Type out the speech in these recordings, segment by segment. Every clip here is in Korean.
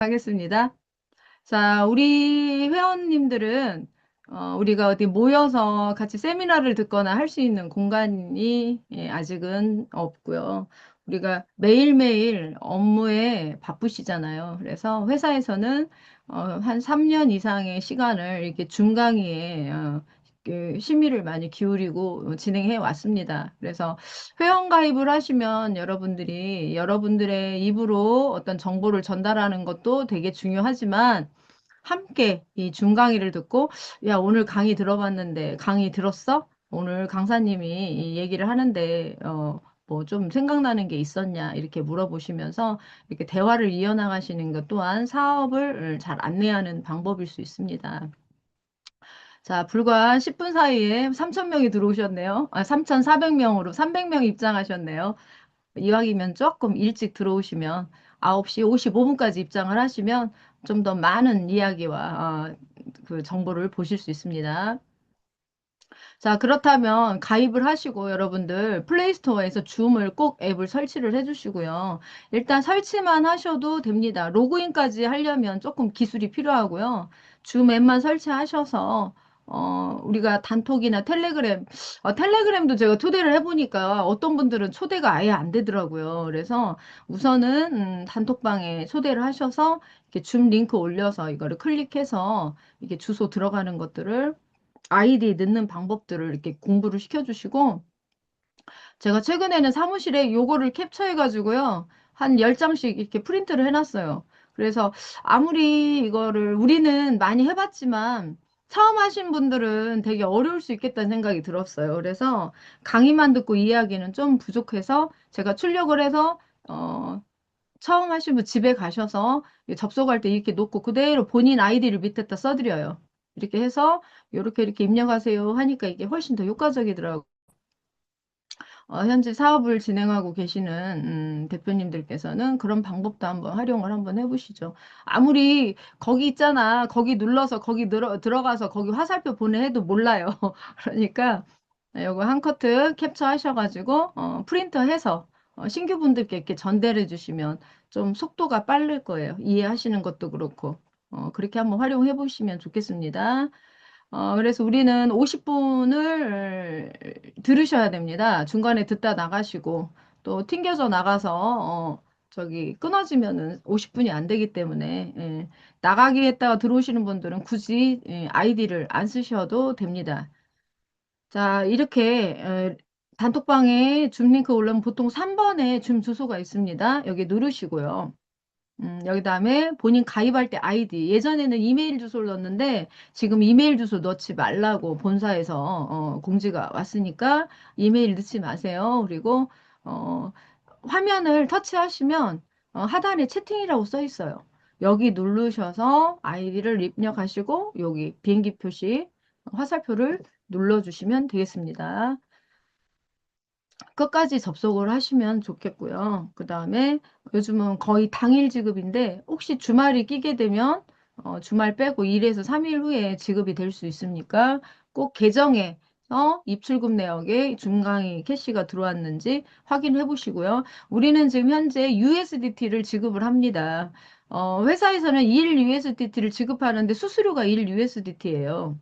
하겠습니다. 자, 우리 회원님들은 우리가 어디 모여서 같이 세미나를 듣거나 할 수 있는 공간이 아직은 없고요. 우리가 매일매일 업무에 바쁘시잖아요. 그래서 회사에서는 한 3년 이상의 시간을 이렇게 줌 강의에 그 심의를 많이 기울이고 진행해 왔습니다. 그래서 회원 가입을 하시면 여러분들이 여러분들의 입으로 어떤 정보를 전달하는 것도 되게 중요하지만 함께 이 줌 강의를 듣고 야, 오늘 강의 들어봤는데 강의 들었어? 오늘 강사님이 이 얘기를 하는데 뭐 좀 생각나는 게 있었냐 이렇게 물어보시면서 이렇게 대화를 이어나가시는 것 또한 사업을 잘 안내하는 방법일 수 있습니다. 자, 불과 10분 사이에 3,000명이 들어오셨네요. 3,400명으로 300명 입장하셨네요. 이왕이면 조금 일찍 들어오시면 9시 55분까지 입장을 하시면 좀 더 많은 이야기와 그 정보를 보실 수 있습니다. 자, 그렇다면 가입을 하시고 여러분들 플레이스토어에서 줌을 꼭 앱을 설치를 해주시고요. 일단 설치만 하셔도 됩니다. 로그인까지 하려면 조금 기술이 필요하고요. 줌 앱만 설치하셔서 우리가 단톡이나 텔레그램, 텔레그램도 제가 초대를 해보니까 어떤 분들은 초대가 아예 안 되더라고요. 그래서 우선은 단톡방에 초대를 하셔서 이렇게 줌 링크 올려서 이거를 클릭해서 이게 주소 들어가는 것들을 아이디 넣는 방법들을 이렇게 공부를 시켜주시고, 제가 최근에는 사무실에 요거를 캡처해가지고요, 한 10장씩 이렇게 프린트를 해놨어요. 그래서 아무리 이거를 우리는 많이 해봤지만, 처음 하신 분들은 되게 어려울 수 있겠다는 생각이 들었어요. 그래서 강의만 듣고 이해하기는 좀 부족해서 제가 출력을 해서, 처음 하신 분 집에 가셔서 접속할 때 이렇게 놓고 그대로 본인 아이디를 밑에다 써드려요. 이렇게 해서 이렇게 입력하세요 하니까 이게 훨씬 더 효과적이더라고요. 현재 사업을 진행하고 계시는 대표님들께서는 그런 방법도 한번 활용을 한번 해보시죠. 아무리 거기 있잖아. 거기 눌러서 거기 들어가서 거기 화살표 보내 해도 몰라요. 그러니까 요거 한 커트 캡처 하셔가지고 프린터해서 신규 분들께 이렇게 전달해 주시면 좀 속도가 빠를 거예요. 이해하시는 것도 그렇고 그렇게 한번 활용해 보시면 좋겠습니다. 그래서 우리는 50분을 들으셔야 됩니다. 중간에 듣다 나가시고 또 튕겨져 나가서 저기 끊어지면은 50분이 안 되기 때문에 나가기 했다가 들어오시는 분들은 굳이 아이디를 안 쓰셔도 됩니다. 자, 이렇게 단톡방에 줌 링크 올라오면 보통 3번에 줌 주소가 있습니다. 여기 누르시고요. 여기 다음에 본인 가입할 때 아이디. 예전에는 이메일 주소를 넣었는데 지금 이메일 주소 넣지 말라고 본사에서 공지가 왔으니까 이메일 넣지 마세요. 그리고 어, 화면을 터치하시면 하단에 채팅이라고 써 있어요. 여기 누르셔서 아이디를 입력하시고 여기 비행기 표시 화살표를 눌러주시면 되겠습니다. 끝까지 접속을 하시면 좋겠고요. 그 다음에 요즘은 거의 당일 지급인데 혹시 주말이 끼게 되면 주말 빼고 1에서 3일 후에 지급이 될 수 있으니까 꼭 계정에서 입출금 내역에 중간에 캐시가 들어왔는지 확인해 보시고요. 우리는 지금 현재 USDT를 지급을 합니다. 회사에서는 1 USDT를 지급하는데 수수료가 1 USDT예요.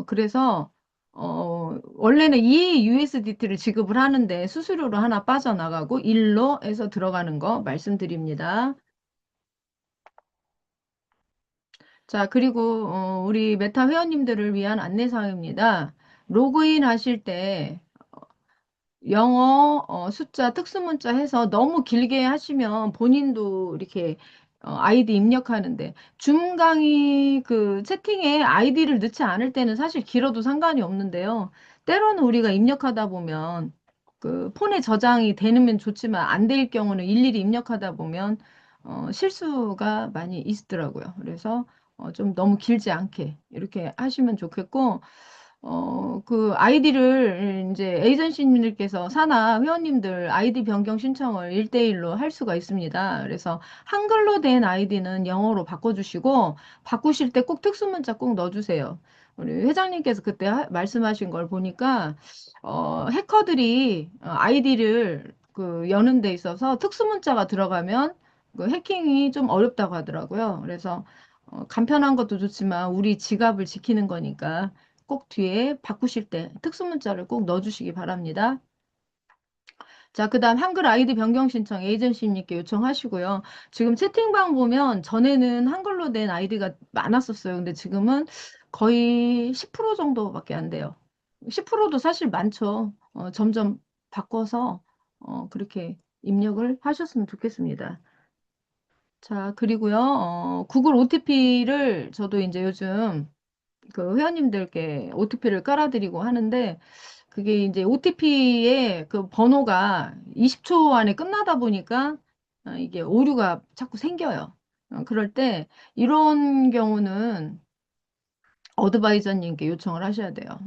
그래서, 원래는 이 USDT를 지급을 하는데 수수료로 하나 빠져나가고 일로 해서 들어가는 거 말씀드립니다. 자, 그리고, 우리 메타 회원님들을 위한 안내사항입니다. 로그인 하실 때 영어 숫자 특수문자 해서 너무 길게 하시면 본인도 이렇게 아이디 입력하는데 줌 강의 그 채팅에 아이디를 넣지 않을 때는 사실 길어도 상관이 없는데요. 때로는 우리가 입력하다 보면 그 폰에 저장이 되면 좋지만 안 될 경우는 일일이 입력하다 보면 실수가 많이 있더라고요. 그래서 좀 너무 길지 않게 이렇게 하시면 좋겠고 그 아이디를 이제 에이전시님들께서 사나 회원님들 아이디 변경 신청을 1대1로 할 수가 있습니다. 그래서 한글로 된 아이디는 영어로 바꿔주시고 바꾸실 때 꼭 특수문자 꼭 넣어주세요. 우리 회장님께서 그때 말씀하신 걸 보니까 해커들이 아이디를 그 여는 데 있어서 특수문자가 들어가면 그 해킹이 좀 어렵다고 하더라고요. 그래서 간편한 것도 좋지만 우리 지갑을 지키는 거니까 꼭 뒤에 바꾸실 때 특수문자를 꼭 넣어주시기 바랍니다. 자, 그다음 한글 아이디 변경 신청 에이전시님께 요청하시고요. 지금 채팅방 보면 전에는 한글로 된 아이디가 많았었어요. 근데 지금은 거의 10% 정도밖에 안 돼요. 10%도 사실 많죠. 점점 바꿔서 그렇게 입력을 하셨으면 좋겠습니다. 자, 그리고요. 구글 OTP를 저도 이제 요즘 그 회원님들께 OTP를 깔아드리고 하는데 그게 이제 OTP의 그 번호가 20초 안에 끝나다 보니까 이게 오류가 자꾸 생겨요. 그럴 때 이런 경우는 어드바이저님께 요청을 하셔야 돼요.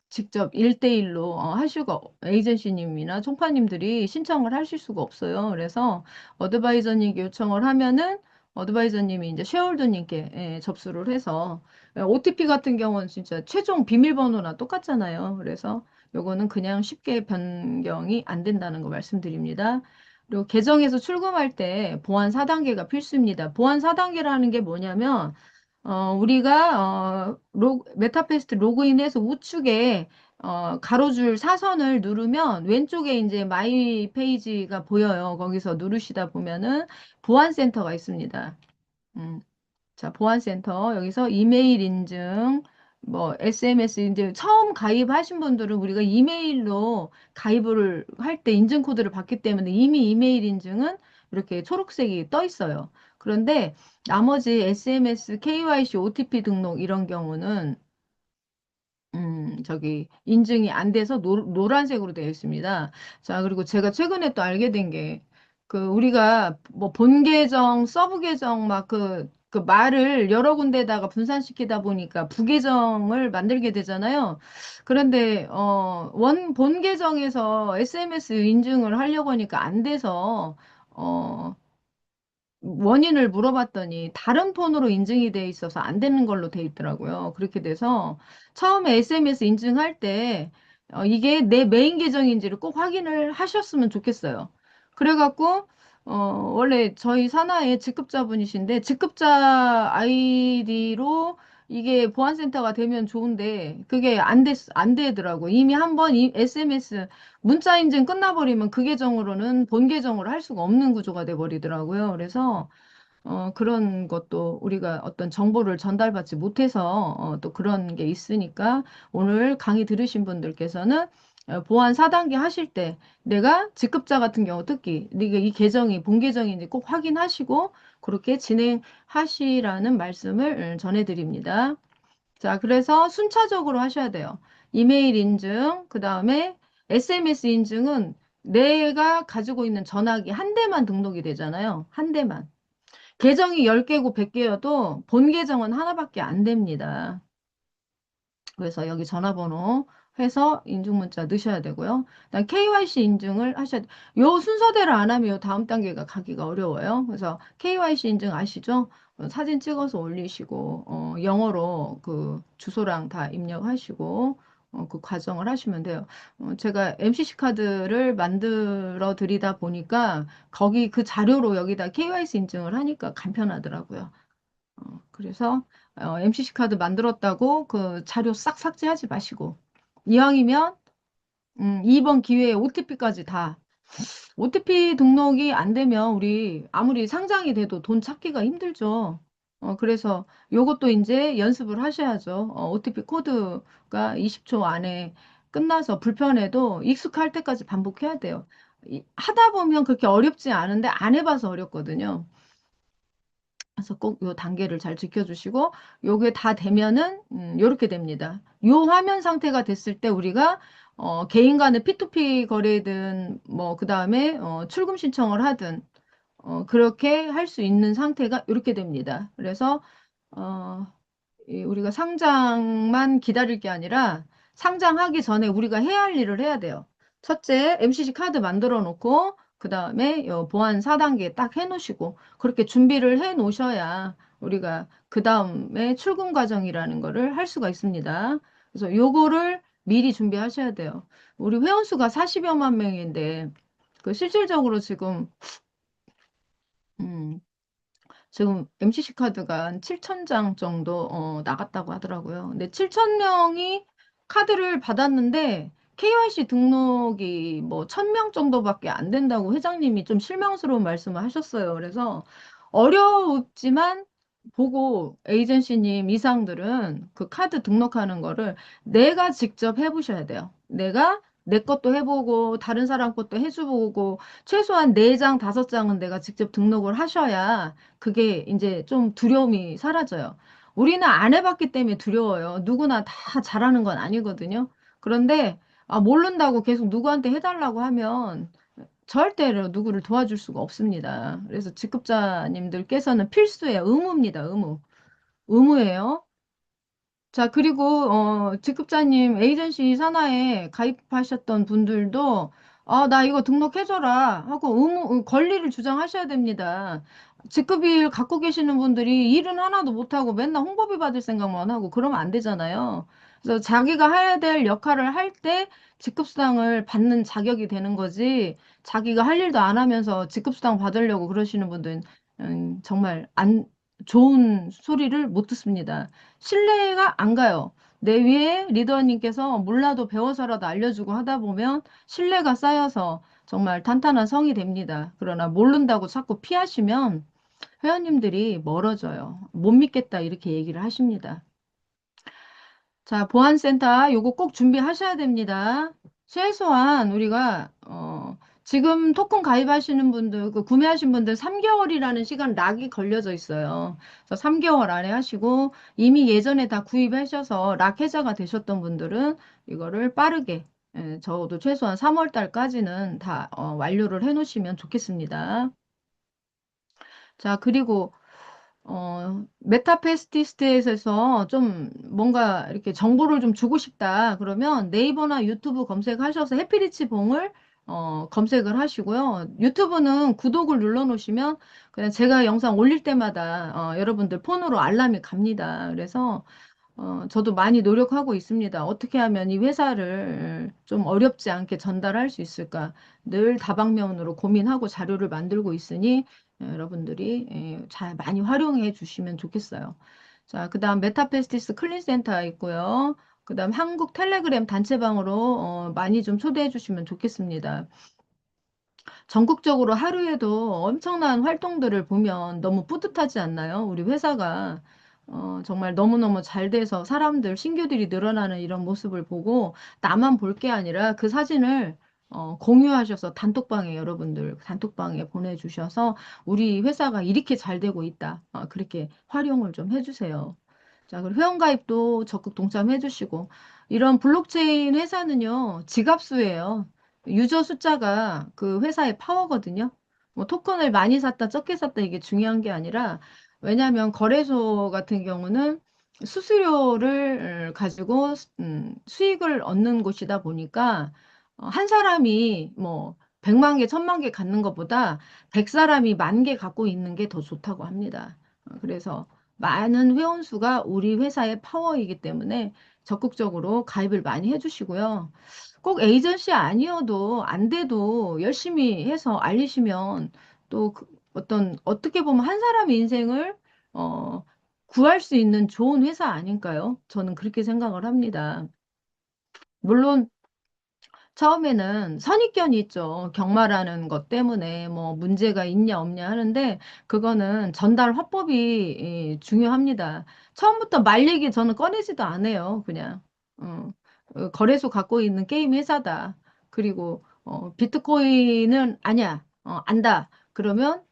직접 1대1로 하시고 에이전시님이나 총파님들이 신청을 하실 수가 없어요. 그래서 어드바이저님께 요청을 하면은 어드바이저님이 이제 쉐어홀더님께 접수를 해서 OTP 같은 경우는 진짜 최종 비밀번호나 똑같잖아요. 그래서 요거는 그냥 쉽게 변경이 안 된다는 거 말씀드립니다. 그리고 계정에서 출금할 때 보안 4단계가 필수입니다. 보안 4단계라는 게 뭐냐면 우리가 메타페스트 로그인해서 우측에 가로줄 사선을 누르면 왼쪽에 이제 마이 페이지가 보여요. 거기서 누르시다 보면은 보안센터가 있습니다. 음. 자, 보안센터 여기서 이메일 인증, 뭐 SMS 이제 처음 가입하신 분들은 우리가 이메일로 가입을 할 때 인증 코드를 받기 때문에 이미 이메일 인증은 이렇게 초록색이 떠 있어요. 그런데 나머지 SMS, KYC, OTP 등록 이런 경우는 저기 인증이 안 돼서 노란색으로 되어 있습니다. 자, 그리고 제가 최근에 또 알게 된 게 그 우리가 뭐 본 계정, 서브 계정 막 그 말을 여러 군데다가 분산시키다 보니까 부계정을 만들게 되잖아요. 그런데 본 계정에서 SMS 인증을 하려고 하니까 안 돼서 어 원인을 물어봤더니 다른 폰으로 인증이 돼 있어서 안 되는 걸로 돼 있더라고요. 그렇게 돼서 처음에 SMS 인증할 때 이게 내 메인 계정인지를 꼭 확인을 하셨으면 좋겠어요. 그래갖고 원래 저희 산하의 직급자분이신데 직급자 아이디로 이게 보안센터가 되면 좋은데 그게 안 되더라고요. 이미 한번 이 SMS 문자 인증 끝나버리면 그 계정으로는 본 계정으로 할 수가 없는 구조가 돼버리더라고요. 그래서 그런 것도 우리가 어떤 정보를 전달받지 못해서 또 그런 게 있으니까 오늘 강의 들으신 분들께서는 보안 4단계 하실 때 내가 직급자 같은 경우 특히 네가 이 계정이 본 계정인지 꼭 확인하시고 그렇게 진행하시라는 말씀을 전해드립니다. 자, 그래서 순차적으로 하셔야 돼요. 이메일 인증, 그 다음에 SMS 인증은 내가 가지고 있는 전화기 한 대만 등록이 되잖아요. 한 대만. 계정이 10개고 100개여도 본 계정은 하나밖에 안 됩니다. 그래서 여기 전화번호 해서 인증문자 넣으셔야 되고요. 그다음 KYC 인증을 하셔야 돼요. 요 순서대로 안 하면 요 다음 단계가 가기가 어려워요. 그래서 KYC 인증 아시죠? 사진 찍어서 올리시고 영어로 그 주소랑 다 입력하시고 그 과정을 하시면 돼요. 제가 MCC 카드를 만들어 드리다 보니까 거기 그 자료로 여기다 KYC 인증을 하니까 간편하더라고요. 그래서 MCC 카드 만들었다고 그 자료 싹 삭제하지 마시고 이왕이면 이번 기회에 OTP까지 다 OTP 등록이 안 되면 우리 아무리 상장이 돼도 돈 찾기가 힘들죠. 그래서 요것도 이제 연습을 하셔야죠. OTP 코드가 20초 안에 끝나서 불편해도 익숙할 때까지 반복해야 돼요. 하다 보면 그렇게 어렵지 않은데 안 해봐서 어렵거든요. 그래서 꼭 요 단계를 잘 지켜주시고 요게 다 되면은 요렇게 됩니다. 요 화면 상태가 됐을 때 우리가 개인 간의 P2P 거래든 뭐 그다음에 출금 신청을 하든 그렇게 할 수 있는 상태가 이렇게 됩니다. 그래서 어, 우리가 상장만 기다릴 게 아니라 상장하기 전에 우리가 해야 할 일을 해야 돼요. 첫째, MCC 카드 만들어 놓고 그 다음에 보안 4단계 딱 해놓으시고 그렇게 준비를 해 놓으셔야 우리가 그 다음에 출금 과정이라는 거를 할 수가 있습니다. 그래서 요거를 미리 준비하셔야 돼요. 우리 회원 수가 40여만 명인데 그 실질적으로 지금 지금 MCC 카드가 한 7천 장 정도 나갔다고 하더라고요. 근데 7천 명이 카드를 받았는데 KYC 등록이 뭐 1,000명 정도밖에 안 된다고 회장님이 좀 실망스러운 말씀을 하셨어요. 그래서 어렵지만 보고 에이전시님 이상들은 그 카드 등록하는 거를 내가 직접 해보셔야 돼요. 내가 내 것도 해보고 다른 사람 것도 해주고 최소한 4장, 5장은 내가 직접 등록을 하셔야 그게 이제 좀 두려움이 사라져요. 우리는 안 해봤기 때문에 두려워요. 누구나 다 잘하는 건 아니거든요. 그런데 모른다고 계속 누구한테 해달라고 하면 절대로 누구를 도와줄 수가 없습니다. 그래서 직급자님들께서는 필수예요. 의무입니다. 의무. 의무예요. 자, 그리고, 직급자님 에이전시 산하에 가입하셨던 분들도, 나 이거 등록해줘라 하고 권리를 주장하셔야 됩니다. 직급일 갖고 계시는 분들이 일은 하나도 못하고 맨날 홍보비 받을 생각만 하고 그러면 안 되잖아요. 그래서 자기가 해야 될 역할을 할 때 직급수당을 받는 자격이 되는 거지, 자기가 할 일도 안 하면서 직급수당 받으려고 그러시는 분들은 정말 안 좋은 소리를 못 듣습니다. 신뢰가 안 가요. 내 위에 리더님께서 몰라도 배워서라도 알려주고 하다 보면 신뢰가 쌓여서 정말 탄탄한 성이 됩니다. 그러나 모른다고 자꾸 피하시면 회원님들이 멀어져요. 못 믿겠다 이렇게 얘기를 하십니다. 자, 보안센터 요거 꼭 준비하셔야 됩니다. 최소한 우리가 지금 토큰 가입하시는 분들, 그 구매하신 분들 3개월이라는 시간 락이 걸려져 있어요. 그래서 3개월 안에 하시고 이미 예전에 다 구입하셔서 락 해자가 되셨던 분들은 이거를 빠르게 적어도 최소한 3월 달까지는 다 완료를 해 놓으시면 좋겠습니다. 자, 그리고 메타페스티스트에서 좀 뭔가 이렇게 정보를 좀 주고 싶다. 그러면 네이버나 유튜브 검색하셔서 해피리치 봉을 검색을 하시고요. 유튜브는 구독을 눌러 놓으시면 그냥 제가 영상 올릴 때마다 여러분들 폰으로 알람이 갑니다. 그래서 저도 많이 노력하고 있습니다. 어떻게 하면 이 회사를 좀 어렵지 않게 전달할 수 있을까? 늘 다방면으로 고민하고 자료를 만들고 있으니 여러분들이 잘 많이 활용해 주시면 좋겠어요. 자, 그 다음 메타페스티스 클린센터 있고요. 그 다음 한국 텔레그램 단체방으로 많이 좀 초대해 주시면 좋겠습니다. 전국적으로 하루에도 엄청난 활동들을 보면 너무 뿌듯하지 않나요? 우리 회사가 정말 너무너무 잘 돼서 사람들, 신규들이 늘어나는 이런 모습을 보고 나만 볼 게 아니라 그 사진을 공유하셔서 단톡방에 여러분들 단톡방에 보내주셔서 우리 회사가 이렇게 잘 되고 있다. 그렇게 활용을 좀 해주세요. 자, 그리고 회원가입도 적극 동참해주시고 이런 블록체인 회사는요, 지갑수예요. 유저 숫자가 그 회사의 파워거든요. 뭐 토큰을 많이 샀다, 적게 샀다 이게 중요한 게 아니라 왜냐하면 거래소 같은 경우는 수수료를 가지고 수익을 얻는 곳이다 보니까 한 사람이 뭐 100만 개, 1000만 개 갖는 것보다 100사람이 10,000개 갖고 있는 게 더 좋다고 합니다. 그래서 많은 회원 수가 우리 회사의 파워이기 때문에 적극적으로 가입을 많이 해주시고요. 꼭 에이전시 아니어도 안 돼도 열심히 해서 알리시면 또 어떻게 보면 한 사람의 인생을 어, 구할 수 있는 좋은 회사 아닐까요? 저는 그렇게 생각을 합니다. 물론 처음에는 선입견이 있죠. 경마라는 것 때문에 뭐 문제가 있냐 없냐 하는데 그거는 전달 화법이 중요합니다. 처음부터 말 얘기 저는 꺼내지도 않아요. 그냥 거래소 갖고 있는 게임 회사다. 그리고 비트코인은 아니야. 안다. 그러면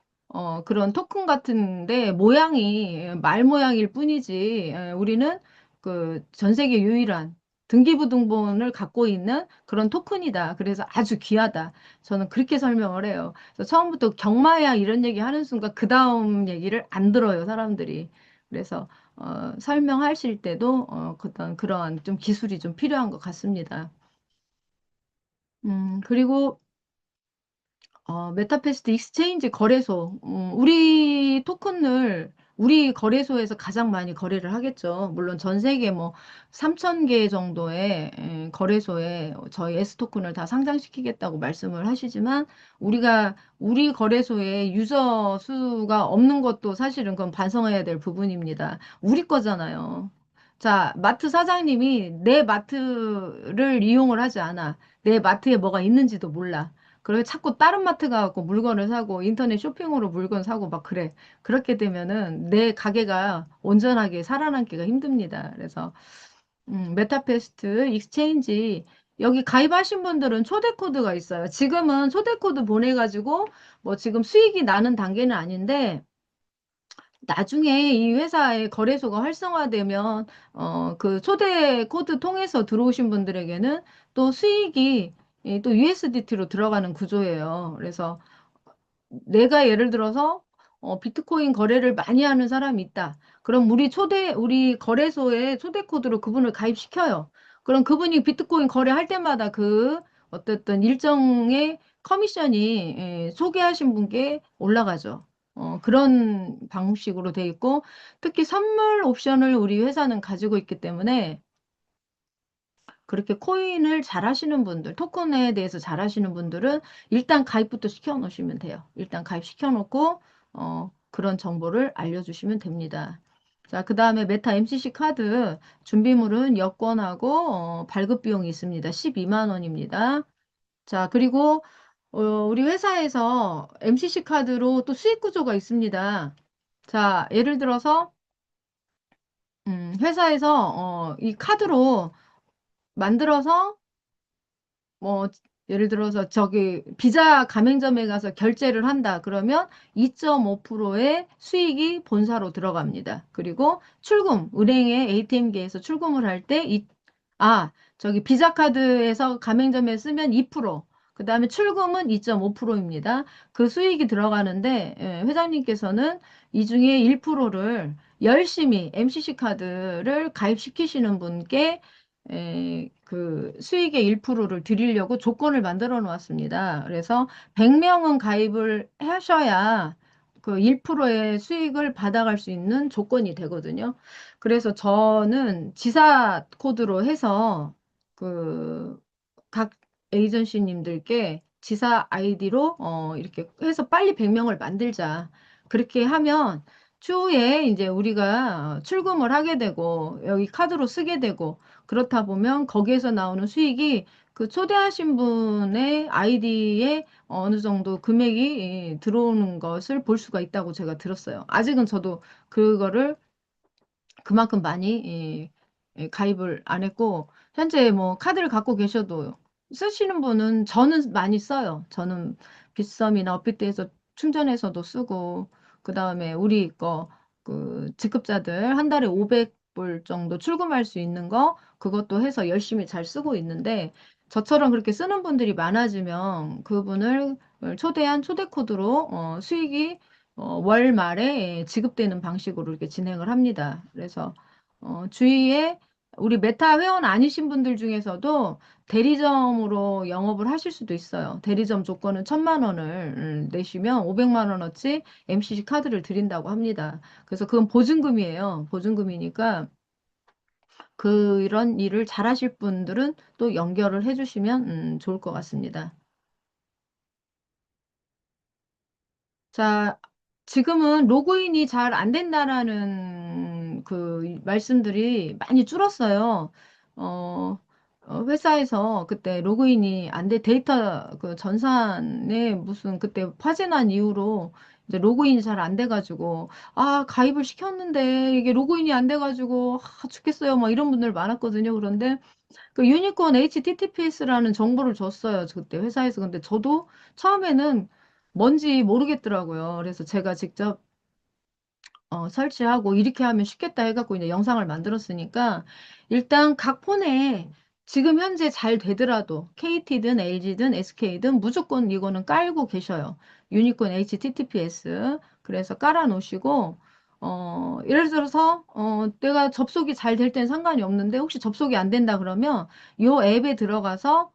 그런 토큰 같은데 모양이 말 모양일 뿐이지 우리는 그 전 세계 유일한 등기부등본을 갖고 있는 그런 토큰이다. 그래서 아주 귀하다. 저는 그렇게 설명을 해요. 그래서 처음부터 경마야 이런 얘기 하는 순간 그 다음 얘기를 안 들어요, 사람들이. 그래서 설명하실 때도 그러한 좀 기술이 좀 필요한 것 같습니다. 그리고 메타패스트 익스체인지 거래소. 우리 토큰을 우리 거래소에서 가장 많이 거래를 하겠죠. 물론 전 세계 뭐 3천 개 정도의 거래소에 저희 S토큰을 다 상장시키겠다고 말씀을 하시지만 우리 거래소에 유저 수가 없는 것도 사실은 그건 반성해야 될 부분입니다. 우리 거잖아요. 자, 마트 사장님이 내 마트를 이용을 하지 않아. 내 마트에 뭐가 있는지도 몰라. 그래 자꾸 다른 마트 가고 물건을 사고 인터넷 쇼핑으로 물건 사고 막 그래. 그렇게 되면은 내 가게가 온전하게 살아남기가 힘듭니다. 그래서 메타페스트, 익스체인지 여기 가입하신 분들은 초대 코드가 있어요. 지금은 초대 코드 보내가지고 뭐 지금 수익이 나는 단계는 아닌데 나중에 이 회사의 거래소가 활성화되면 그 초대 코드 통해서 들어오신 분들에게는 또 수익이 또 USDT로 들어가는 구조예요. 그래서 내가 예를 들어서 비트코인 거래를 많이 하는 사람이 있다. 그럼 우리 거래소에 초대 코드로 그분을 가입시켜요. 그럼 그분이 비트코인 거래할 때마다 그 어쨌든 일정의 커미션이 소개하신 분께 올라가죠. 그런 방식으로 돼 있고 특히 선물 옵션을 우리 회사는 가지고 있기 때문에 그렇게 코인을 잘 하시는 분들, 토큰에 대해서 잘 하시는 분들은 일단 가입부터 시켜 놓으시면 돼요. 일단 가입시켜 놓고, 그런 정보를 알려주시면 됩니다. 자, 그 다음에 메타 MCC 카드 준비물은 여권하고, 발급 비용이 있습니다. 12만 원입니다. 자, 그리고, 우리 회사에서 MCC 카드로 또 수익 구조가 있습니다. 자, 예를 들어서, 회사에서, 이 카드로 만들어서 뭐 예를 들어서 저기 비자 가맹점에 가서 결제를 한다. 그러면 2.5%의 수익이 본사로 들어갑니다. 그리고 출금, 은행의 ATM기에서 출금을 할 때 저기 비자 카드에서 가맹점에 쓰면 2%, 그다음에 출금은 2.5%입니다. 그 수익이 들어가는데 회장님께서는 이 중에 1%를 열심히 MCC 카드를 가입시키시는 분께 그 수익의 1%를 드리려고 조건을 만들어 놓았습니다. 그래서 100명은 가입을 하셔야 그 1%의 수익을 받아갈 수 있는 조건이 되거든요. 그래서 저는 지사 코드로 해서 그 각 에이전시님들께 지사 아이디로 이렇게 해서 빨리 100명을 만들자. 그렇게 하면 추후에 이제 우리가 출금을 하게 되고 여기 카드로 쓰게 되고 그렇다 보면 거기에서 나오는 수익이 그 초대하신 분의 아이디에 어느 정도 금액이 들어오는 것을 볼 수가 있다고 제가 들었어요. 아직은 저도 그거를 그만큼 많이 가입을 안 했고 현재 뭐 카드를 갖고 계셔도 쓰시는 분은 저는 많이 써요. 저는 빗썸이나 업비트에서 충전해서도 쓰고 그다음에 우리 거 그 직급자들 한 달에 500불 정도 출금할 수 있는 거 그것도 해서 열심히 잘 쓰고 있는데 저처럼 그렇게 쓰는 분들이 많아지면 그분을 초대한 초대 코드로 수익이 월 말에 지급되는 방식으로 이렇게 진행을 합니다. 그래서 주위에 우리 메타 회원 아니신 분들 중에서도 대리점으로 영업을 하실 수도 있어요. 대리점 조건은 1,000만 원을 내시면 500만 원어치 MCC 카드를 드린다고 합니다. 그래서 그건 보증금이에요. 보증금이니까 그런 일을 잘하실 분들은 또 연결을 해주시면 좋을 것 같습니다. 자, 지금은 로그인이 잘 안 된다라는 그 말씀들이 많이 줄었어요. 어, 회사에서 그때 로그인이 안 돼, 데이터 그 전산에 무슨 그때 화재 난 이후로 이제 로그인이 잘 안 돼가지고, 가입을 시켰는데 이게 로그인이 안 돼가지고, 죽겠어요. 막 이런 분들 많았거든요. 그런데 그 유니콘 HTTPS라는 정보를 줬어요. 그때 회사에서. 근데 저도 처음에는 뭔지 모르겠더라고요. 그래서 제가 직접 설치하고 이렇게 하면 쉽겠다 해갖고 이제 영상을 만들었으니까 일단 각 폰에 지금 현재 잘 되더라도 KT든 LG든 SK든 무조건 이거는 깔고 계셔요. 유니콘 HTTPS. 그래서 깔아 놓으시고 예를 들어서 내가 접속이 잘 될 땐 상관이 없는데 혹시 접속이 안 된다 그러면 요 앱에 들어가서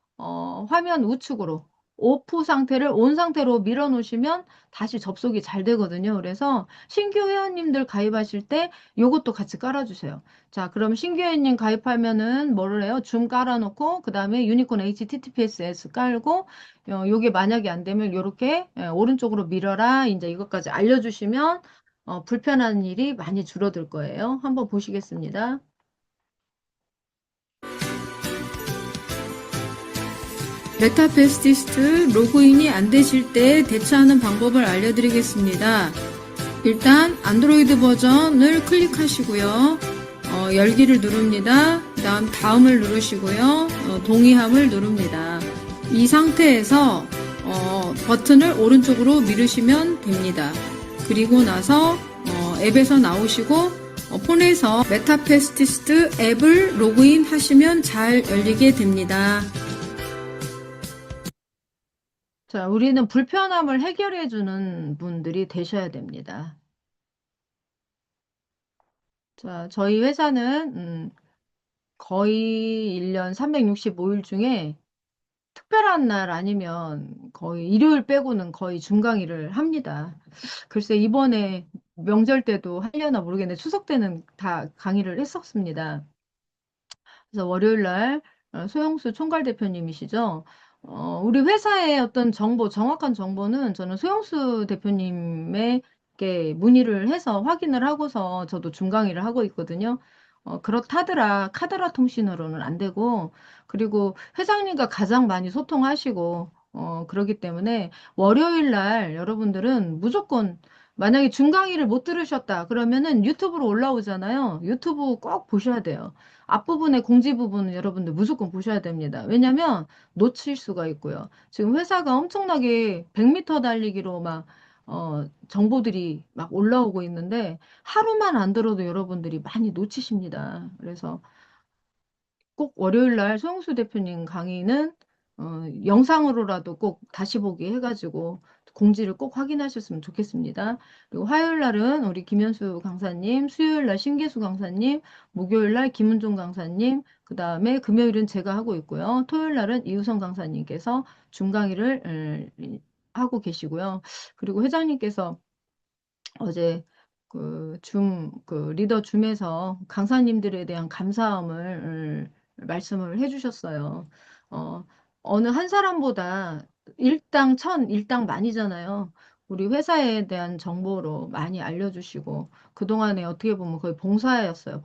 화면 우측으로 오프 상태를 온 상태로 밀어 놓으시면 다시 접속이 잘 되거든요. 그래서 신규 회원님들 가입하실 때 요것도 같이 깔아주세요. 자, 그럼 신규 회원님 가입하면은 뭐를 해요? 줌 깔아놓고 그 다음에 유니콘 HTTPS 깔고 요게 만약에 안 되면 요렇게 오른쪽으로 밀어라. 이제 이것까지 알려주시면 불편한 일이 많이 줄어들 거예요. 한번 보시겠습니다. 메타페스티스트 로그인이 안 되실 때 대처하는 방법을 알려드리겠습니다. 일단 안드로이드 버전을 클릭하시고요. 열기를 누릅니다. 그다음 다음을 누르시고요. 동의함을 누릅니다. 이 상태에서 버튼을 오른쪽으로 미루시면 됩니다. 그리고 나서 앱에서 나오시고 폰에서 메타페스티스트 앱을 로그인 하시면 잘 열리게 됩니다. 자, 우리는 불편함을 해결해 주는 분들이 되셔야 됩니다. 자, 저희 회사는 거의 1년 365일 중에 특별한 날 아니면 거의 일요일 빼고는 거의 줌 강의를 합니다. 글쎄, 이번에 명절 때도 하려나 모르겠는데 추석 때는 다 강의를 했었습니다. 그래서 월요일 날 소영수 총괄 대표님이시죠. 우리 회사의 어떤 정보, 정확한 정보는 저는 소영수 대표님에게 문의를 해서 확인을 하고서 저도 중강의를 하고 있거든요. 그렇다더라 카더라 통신으로는 안 되고, 그리고 회장님과 가장 많이 소통하시고, 그러기 때문에 월요일 날 여러분들은 무조건 만약에 중강의를 못 들으셨다 그러면은 유튜브로 올라오잖아요. 유튜브 꼭 보셔야 돼요. 앞부분의 공지 부분은 여러분들 무조건 보셔야 됩니다. 왜냐면 놓칠 수가 있고요. 지금 회사가 엄청나게 100m 달리기로 막 정보들이 막 올라오고 있는데 하루만 안 들어도 여러분들이 많이 놓치십니다. 그래서 꼭 월요일 날 소영수 대표님 강의는 영상으로라도 꼭 다시 보기 해가지고 공지를 꼭 확인하셨으면 좋겠습니다. 그리고 화요일 날은 우리 김현수 강사님, 수요일 날 신계수 강사님, 목요일 날 김은종 강사님, 그 다음에 금요일은 제가 하고 있고요. 토요일 날은 이우성 강사님께서 중강의를 하고 계시고요. 그리고 회장님께서 어제 그 리더 줌에서 강사님들에 대한 감사함을 말씀을 해주셨어요. 어, 어느 한 사람보다 일당 천, 일당 만이잖아요. 우리 회사에 대한 정보로 많이 알려주시고, 그동안에 어떻게 보면 거의 봉사였어요.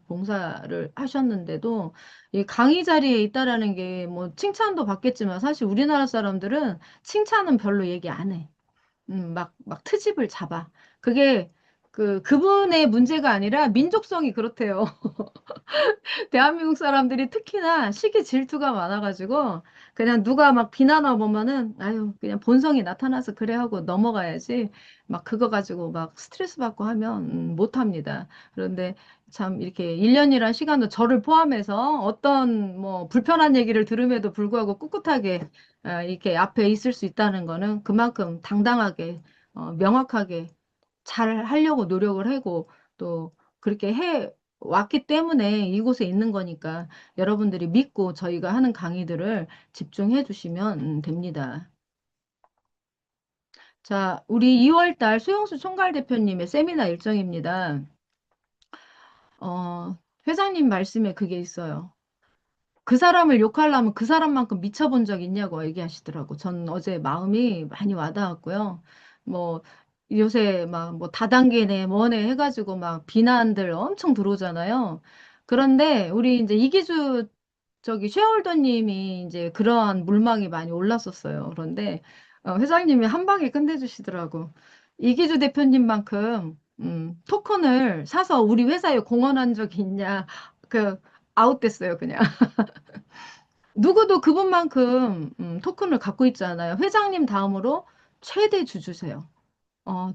봉사를 하셨는데도, 이 강의 자리에 있다라는 게 뭐 칭찬도 받겠지만, 사실 우리나라 사람들은 칭찬은 별로 얘기 안 해. 막 트집을 잡아. 그게 그분의 문제가 아니라 민족성이 그렇대요. 대한민국 사람들이 특히나 시기 질투가 많아가지고 그냥 누가 막 비난하고 보면은 아유 그냥 본성이 나타나서 그래 하고 넘어가야지 막 그거 가지고 막 스트레스 받고 하면 못합니다. 그런데 참 이렇게 1년이란 시간도 저를 포함해서 어떤 뭐 불편한 얘기를 들음에도 불구하고 꿋꿋하게 이렇게 앞에 있을 수 있다는 거는 그만큼 당당하게 명확하게 잘 하려고 노력을 하고 또 그렇게 해 왔기 때문에 이곳에 있는 거니까 여러분들이 믿고 저희가 하는 강의들을 집중해 주시면 됩니다. 자, 우리 2월 달 수용수 총괄 대표님의 세미나 일정입니다. 회장님 말씀에 그게 있어요. 그 사람을 욕하려면 그 사람만큼 미쳐본 적 있냐고 얘기하시더라고. 전 어제 마음이 많이 와닿았고요. 뭐, 요새 막 뭐 다단계네 뭐네 해가지고 막 비난들 엄청 들어오잖아요. 그런데 우리 이제 이기주 저기 쉐어홀더님이 이제 그러한 물망이 많이 올랐었어요. 그런데 회장님이 한 방에 끝내주시더라고. 이기주 대표님만큼 토큰을 사서 우리 회사에 공헌한 적이 있냐? 그 아웃됐어요, 그냥. 누구도 그분만큼 토큰을 갖고 있잖아요. 회장님 다음으로 최대 주주세요.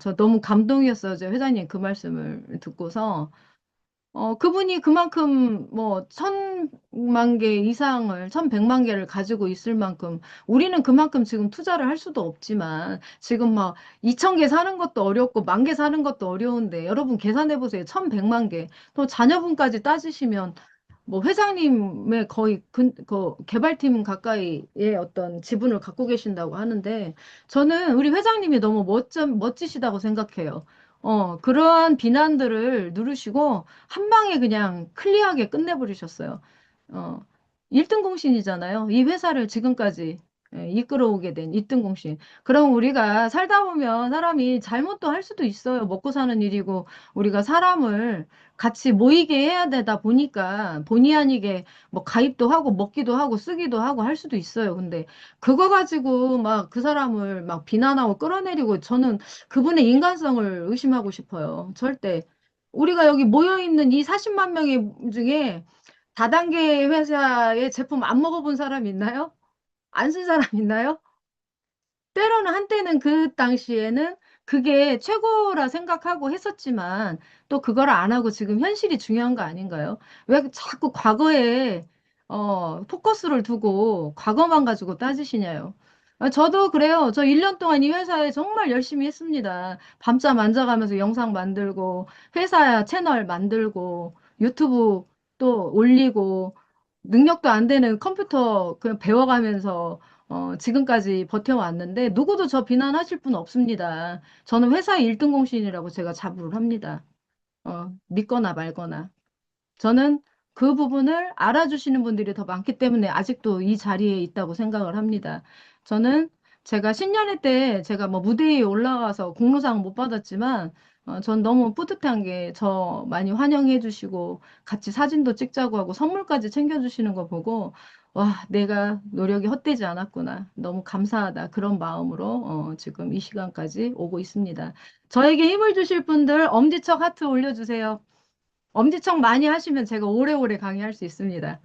저 너무 감동이었어요. 저 회장님 그 말씀을 듣고서. 그분이 그만큼 뭐 1,000만 개 이상을, 1,100만 개를 가지고 있을 만큼 우리는 그만큼 지금 투자를 할 수도 없지만 지금 막 2,000개 사는 것도 어렵고 1,000개 사는 것도 어려운데 여러분 계산해 보세요. 1,100만 개. 또 자녀분까지 따지시면 뭐 회장님의 거의 그 개발팀 가까이의 어떤 지분을 갖고 계신다고 하는데 저는 우리 회장님이 너무 멋지시다고 생각해요. 그러한 비난들을 누르시고 한 방에 그냥 클리어하게 끝내버리셨어요. 어, 1등 공신이잖아요. 이 회사를 지금까지 이끌어오게 된 1등 공신. 그럼 우리가 살다 보면 사람이 잘못도 할 수도 있어요. 먹고 사는 일이고 우리가 사람을 같이 모이게 해야 되다 보니까 본의 아니게 뭐 가입도 하고 먹기도 하고 쓰기도 하고 할 수도 있어요. 근데 그거 가지고 막 그 사람을 막 비난하고 끌어내리고 저는 그분의 인간성을 의심하고 싶어요. 절대. 우리가 여기 모여 있는 이 40만 명의 중에 다단계 회사의 제품 안 먹어본 사람 있나요? 안 쓴 사람 있나요? 때로는 한때는 그 당시에는 그게 최고라 생각하고 했었지만 또 그걸 안 하고 지금 현실이 중요한 거 아닌가요? 왜 자꾸 과거에 포커스를 두고 과거만 가지고 따지시냐요? 저도 그래요. 저 1년 동안 이 회사에 정말 열심히 했습니다. 밤잠 안 자가면서 영상 만들고 회사 채널 만들고 유튜브 또 올리고 능력도 안 되는 컴퓨터 그냥 배워가면서 지금까지 버텨왔는데 누구도 저 비난하실 분 없습니다. 저는 회사의 1등 공신이라고 제가 자부를 합니다. 믿거나 말거나. 저는 그 부분을 알아주시는 분들이 더 많기 때문에 아직도 이 자리에 있다고 생각을 합니다. 저는 제가 신년회 때 제가 뭐 무대에 올라가서 공로상 못 받았지만 전 너무 뿌듯한 게 저 많이 환영해 주시고 같이 사진도 찍자고 하고 선물까지 챙겨주시는 거 보고 와, 내가 노력이 헛되지 않았구나. 너무 감사하다. 그런 마음으로 지금 이 시간까지 오고 있습니다. 저에게 힘을 주실 분들 엄지척 하트 올려주세요. 엄지척 많이 하시면 제가 오래오래 강의할 수 있습니다.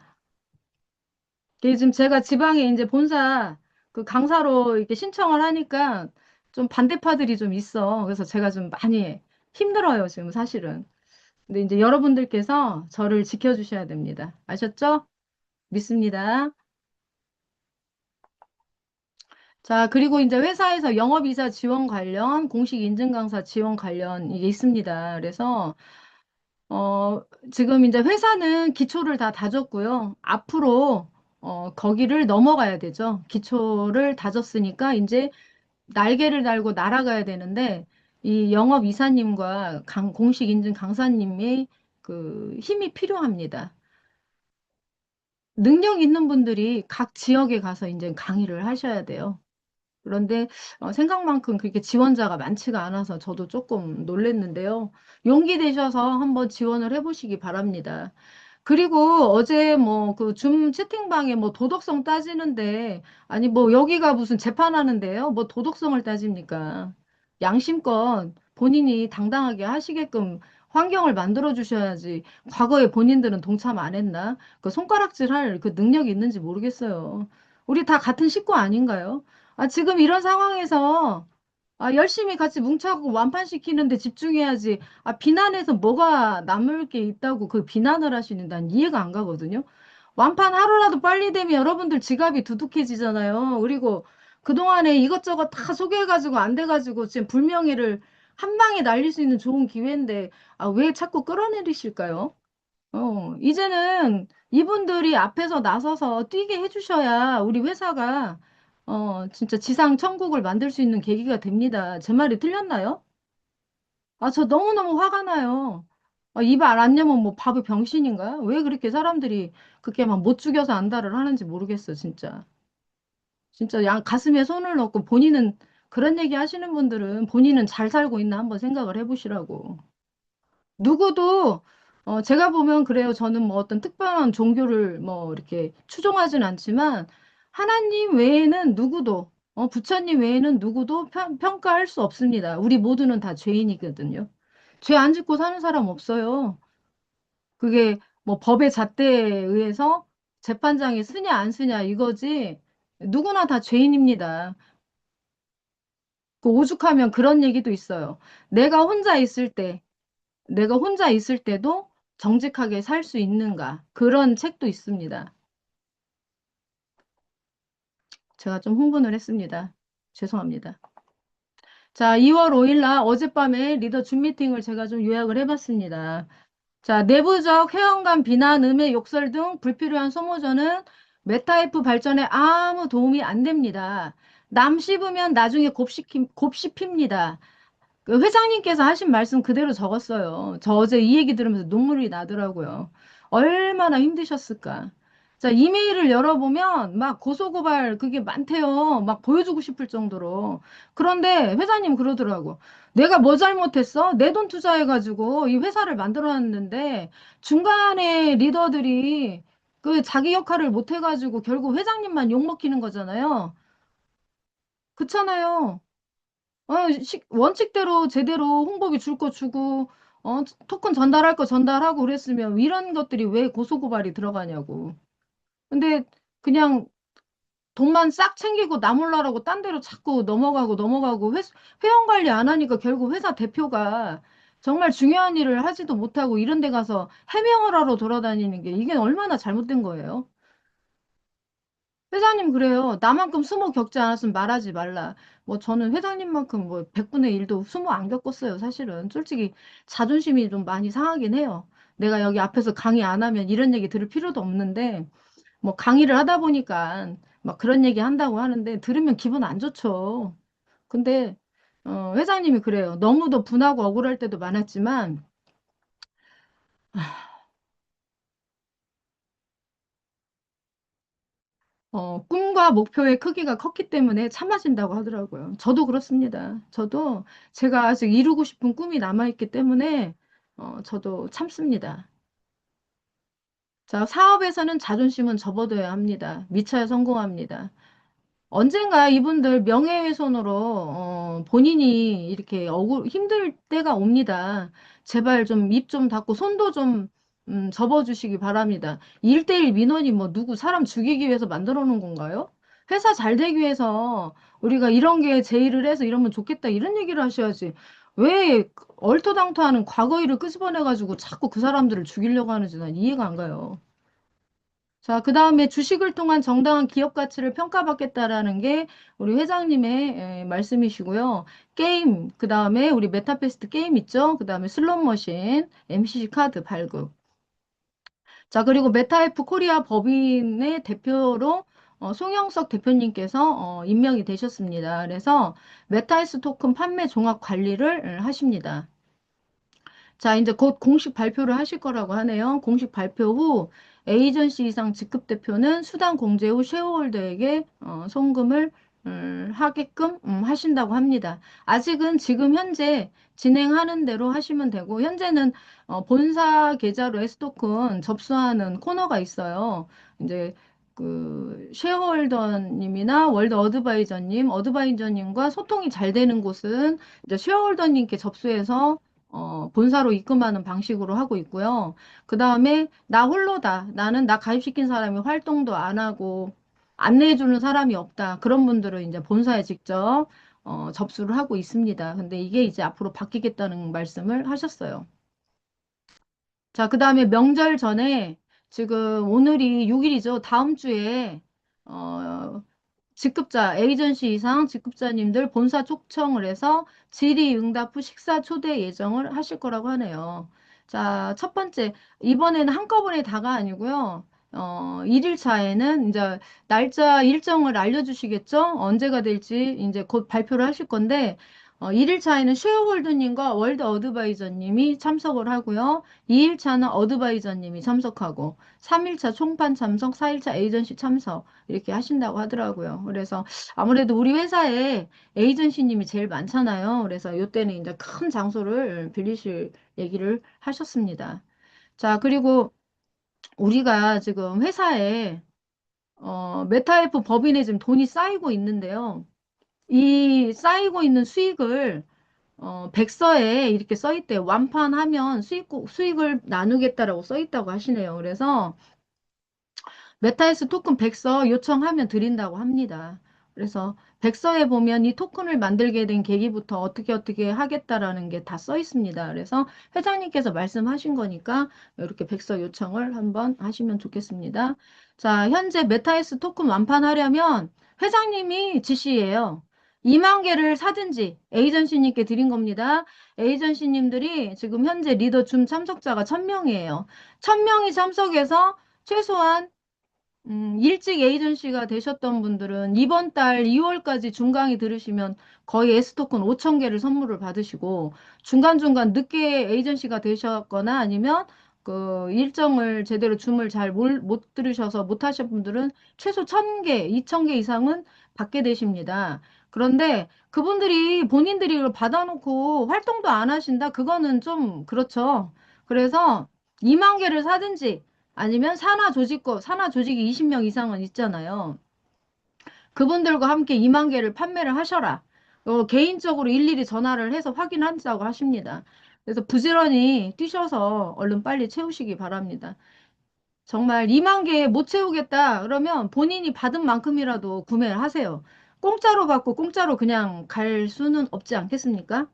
이게 지금 제가 지방에 이제 본사 그 강사로 이렇게 신청을 하니까 좀 반대파들이 좀 있어. 그래서 제가 좀 많이 힘들어요, 지금 사실은. 근데 이제 여러분들께서 저를 지켜주셔야 됩니다. 아셨죠? 믿습니다. 자, 그리고 이제 회사에서 영업이사 지원 관련, 공식 인증 강사 지원 관련 이게 있습니다. 그래서 어, 지금 이제 회사는 기초를 다 다졌고요. 앞으로 거기를 넘어가야 되죠. 기초를 다졌으니까 이제 날개를 달고 날아가야 되는데 이 영업 이사님과 공식 인증 강사님의 그 힘이 필요합니다. 능력 있는 분들이 각 지역에 가서 이제 강의를 하셔야 돼요. 그런데 생각만큼 그렇게 지원자가 많지가 않아서 저도 조금 놀랬는데요. 용기 내셔서 한번 지원을 해보시기 바랍니다. 그리고 어제 뭐 그 줌 채팅방에 뭐 도덕성 따지는데 아니 뭐 여기가 무슨 재판하는데요? 뭐 도덕성을 따집니까? 양심껏 본인이 당당하게 하시게끔 환경을 만들어 주셔야지. 과거에 본인들은 동참 안 했나? 그 손가락질 할 그 능력이 있는지 모르겠어요. 우리 다 같은 식구 아닌가요? 지금 이런 상황에서 열심히 같이 뭉쳐갖고 완판시키는데 집중해야지. 비난해서 뭐가 남을 게 있다고 그 비난을 하시는 난 이해가 안 가거든요. 완판 하루라도 빨리 되면 여러분들 지갑이 두둑해지잖아요. 그리고 그동안에 이것저것 다 소개해가지고 안 돼가지고 지금 불명예를 한 방에 날릴 수 있는 좋은 기회인데 왜 자꾸 끌어내리실까요? 이제는 이분들이 앞에서 나서서 뛰게 해주셔야 우리 회사가, 진짜 지상 천국을 만들 수 있는 계기가 됩니다. 제 말이 틀렸나요? 저 너무너무 화가 나요. 입 안 여면 뭐 바보 병신인가? 왜 그렇게 사람들이 그렇게 막 못 죽여서 안달을 하는지 모르겠어, 진짜. 진짜 양 가슴에 손을 넣고 본인은 그런 얘기 하시는 분들은 본인은 잘 살고 있나 한번 생각을 해보시라고. 누구도 제가 보면 그래요. 저는 뭐 어떤 특별한 종교를 뭐 이렇게 추종하진 않지만 하나님 외에는 누구도 부처님 외에는 누구도 평가할 수 없습니다. 우리 모두는 다 죄인이거든요. 죄 안 짓고 사는 사람 없어요. 그게 뭐 법의 잣대에 의해서 재판장이 쓰냐 안 쓰냐 이거지. 누구나 다 죄인입니다. 그 오죽하면 그런 얘기도 있어요. 내가 혼자 있을 때 내가 혼자 있을 때도 정직하게 살 수 있는가? 그런 책도 있습니다. 제가 좀 흥분을 했습니다. 죄송합니다. 자, 2월 5일 날 어젯밤에 리더 줌 미팅을 제가 좀 요약을 해봤습니다. 자, 내부적 회원 간 비난, 음해, 욕설 등 불필요한 소모전은 메타F 발전에 아무 도움이 안 됩니다. 남 씹으면 나중에 곱씹힙니다. 그 회장님께서 하신 말씀 그대로 적었어요. 저 어제 이 얘기 들으면서 눈물이 나더라고요. 얼마나 힘드셨을까. 자, 이메일을 열어보면 막 고소고발 그게 많대요. 막 보여주고 싶을 정도로. 그런데 회장님 그러더라고. 내가 뭐 잘못했어? 내 돈 투자해가지고 이 회사를 만들어놨는데 중간에 리더들이 그 자기 역할을 못해가지고 결국 회장님만 욕먹히는 거잖아요. 그렇잖아요. 원칙대로 제대로 홍보비 줄 거 주고, 토큰 전달할 거 전달하고 그랬으면 이런 것들이 왜 고소고발이 들어가냐고. 근데 그냥 돈만 싹 챙기고 나 몰라라고 딴 데로 자꾸 넘어가고 회원 관리 안 하니까 결국 회사 대표가 정말 중요한 일을 하지도 못하고 이런 데 가서 해명을 하러 돌아다니는 게 이게 얼마나 잘못된 거예요. 회장님 그래요. 나만큼 수모 겪지 않았으면 말하지 말라. 뭐 저는 회장님만큼 뭐 100분의 1도 수모 안 겪었어요. 사실은. 솔직히 자존심이 좀 많이 상하긴 해요. 내가 여기 앞에서 강의 안 하면 이런 얘기 들을 필요도 없는데 뭐 강의를 하다 보니까 막 그런 얘기 한다고 하는데 들으면 기분 안 좋죠. 근데 회장님이 그래요. 너무도 분하고 억울할 때도 많았지만 꿈과 목표의 크기가 컸기 때문에 참아진다고 하더라고요. 저도 그렇습니다. 저도 제가 아직 이루고 싶은 꿈이 남아있기 때문에 저도 참습니다. 자, 사업에서는 자존심은 접어둬야 합니다. 미쳐야 성공합니다. 언젠가 이분들 명예훼손으로 본인이 이렇게 힘들 때가 옵니다. 제발 좀 입 좀 닫고 손도 좀 접어주시기 바랍니다. 1대1 민원이 뭐 누구 사람 죽이기 위해서 만들어 놓은 건가요? 회사 잘 되기 위해서 우리가 이런 게 제의를 해서 이러면 좋겠다 이런 얘기를 하셔야지. 왜 얼토당토하는 과거 일을 끄집어내가지고 자꾸 그 사람들을 죽이려고 하는지 난 이해가 안 가요. 자, 그 다음에 주식을 통한 정당한 기업 가치를 평가받겠다라는 게 우리 회장님의 말씀이시고요. 게임, 그 다음에 우리 메타페스트 게임 있죠? 그 다음에 슬롯머신, MCC 카드 발급. 자, 그리고 메타F 코리아 법인의 대표로 송영석 대표님께서 임명이 되셨습니다. 그래서 메타에스 토큰 판매 종합 관리를 하십니다. 자, 이제 곧 공식 발표를 하실 거라고 하네요. 공식 발표 후 에이전시 이상 직급 대표는 수당 공제 후 쉐어홀더에게 송금을 하게끔 하신다고 합니다. 아직은 지금 현재 진행하는 대로 하시면 되고 현재는 본사 계좌로 S토큰 접수하는 코너가 있어요. 이제 그 쉐어홀더님이나 월드 어드바이저님과 소통이 잘 되는 곳은 이제 쉐어홀더님께 접수해서 본사로 입금하는 방식으로 하고 있고요. 그 다음에 나 홀로다. 나는 나 가입시킨 사람이 활동도 안 하고 안내해주는 사람이 없다. 그런 분들은 이제 본사에 직접 접수를 하고 있습니다. 근데 이게 이제 앞으로 바뀌겠다는 말씀을 하셨어요. 자, 그 다음에 명절 전에 지금 오늘이 6일이죠. 다음 주에 어, 직급자, 에이전시 이상 직급자님들 본사 초청을 해서 질의응답 후 식사 초대 예정을 하실 거라고 하네요. 자, 첫 번째, 이번에는 한꺼번에 다가 아니고요. 1일차에는 이제 날짜 일정을 알려주시겠죠? 언제가 될지 이제 곧 발표를 하실 건데, 1일차에는 쉐어홀더님과 월드 어드바이저님이 참석을 하고요. 2일차는 어드바이저님이 참석하고, 3일차 총판 참석, 4일차 에이전시 참석. 이렇게 하신다고 하더라고요. 그래서 아무래도 우리 회사에 에이전시님이 제일 많잖아요. 그래서 이때는 이제 큰 장소를 빌리실 얘기를 하셨습니다. 자, 그리고 우리가 지금 회사에 메타F 법인에 지금 돈이 쌓이고 있는데요. 이 쌓이고 있는 수익을 백서에 이렇게 써 있대요. 완판하면 수익을 나누겠다라고 써 있다고 하시네요. 그래서 메타에스 토큰 백서 요청하면 드린다고 합니다. 그래서 백서에 보면 이 토큰을 만들게 된 계기부터 어떻게 하겠다라는 게 다 써 있습니다. 그래서 회장님께서 말씀하신 거니까 이렇게 백서 요청을 한번 하시면 좋겠습니다. 자, 현재 메타에스 토큰 완판하려면 회장님이 지시예요. 2만 개를 사든지 에이전시님께 드린 겁니다. 에이전시님들이 지금 현재 리더 줌 참석자가 1000명이에요. 1000명이 참석해서 최소한 일찍 에이전시가 되셨던 분들은 이번 달 2월까지 중강의 들으시면 거의 S토큰 5천 개를 선물을 받으시고 중간중간 늦게 에이전시가 되셨거나 아니면 그 일정을 제대로 줌을 잘 못 들으셔서 못 하신 분들은 최소 1000개, 2000개 이상은 받게 되십니다. 그런데 그분들이 본인들이 이걸 받아놓고 활동도 안 하신다? 그거는 좀 그렇죠. 그래서 2만 개를 사든지 아니면 산하 조직이 20명 이상은 있잖아요. 그분들과 함께 2만 개를 판매를 하셔라. 개인적으로 일일이 전화를 해서 확인한다고 하십니다. 그래서 부지런히 뛰셔서 얼른 빨리 채우시기 바랍니다. 정말 2만 개 못 채우겠다. 그러면 본인이 받은 만큼이라도 구매를 하세요. 공짜로 받고 공짜로 그냥 갈 수는 없지 않겠습니까?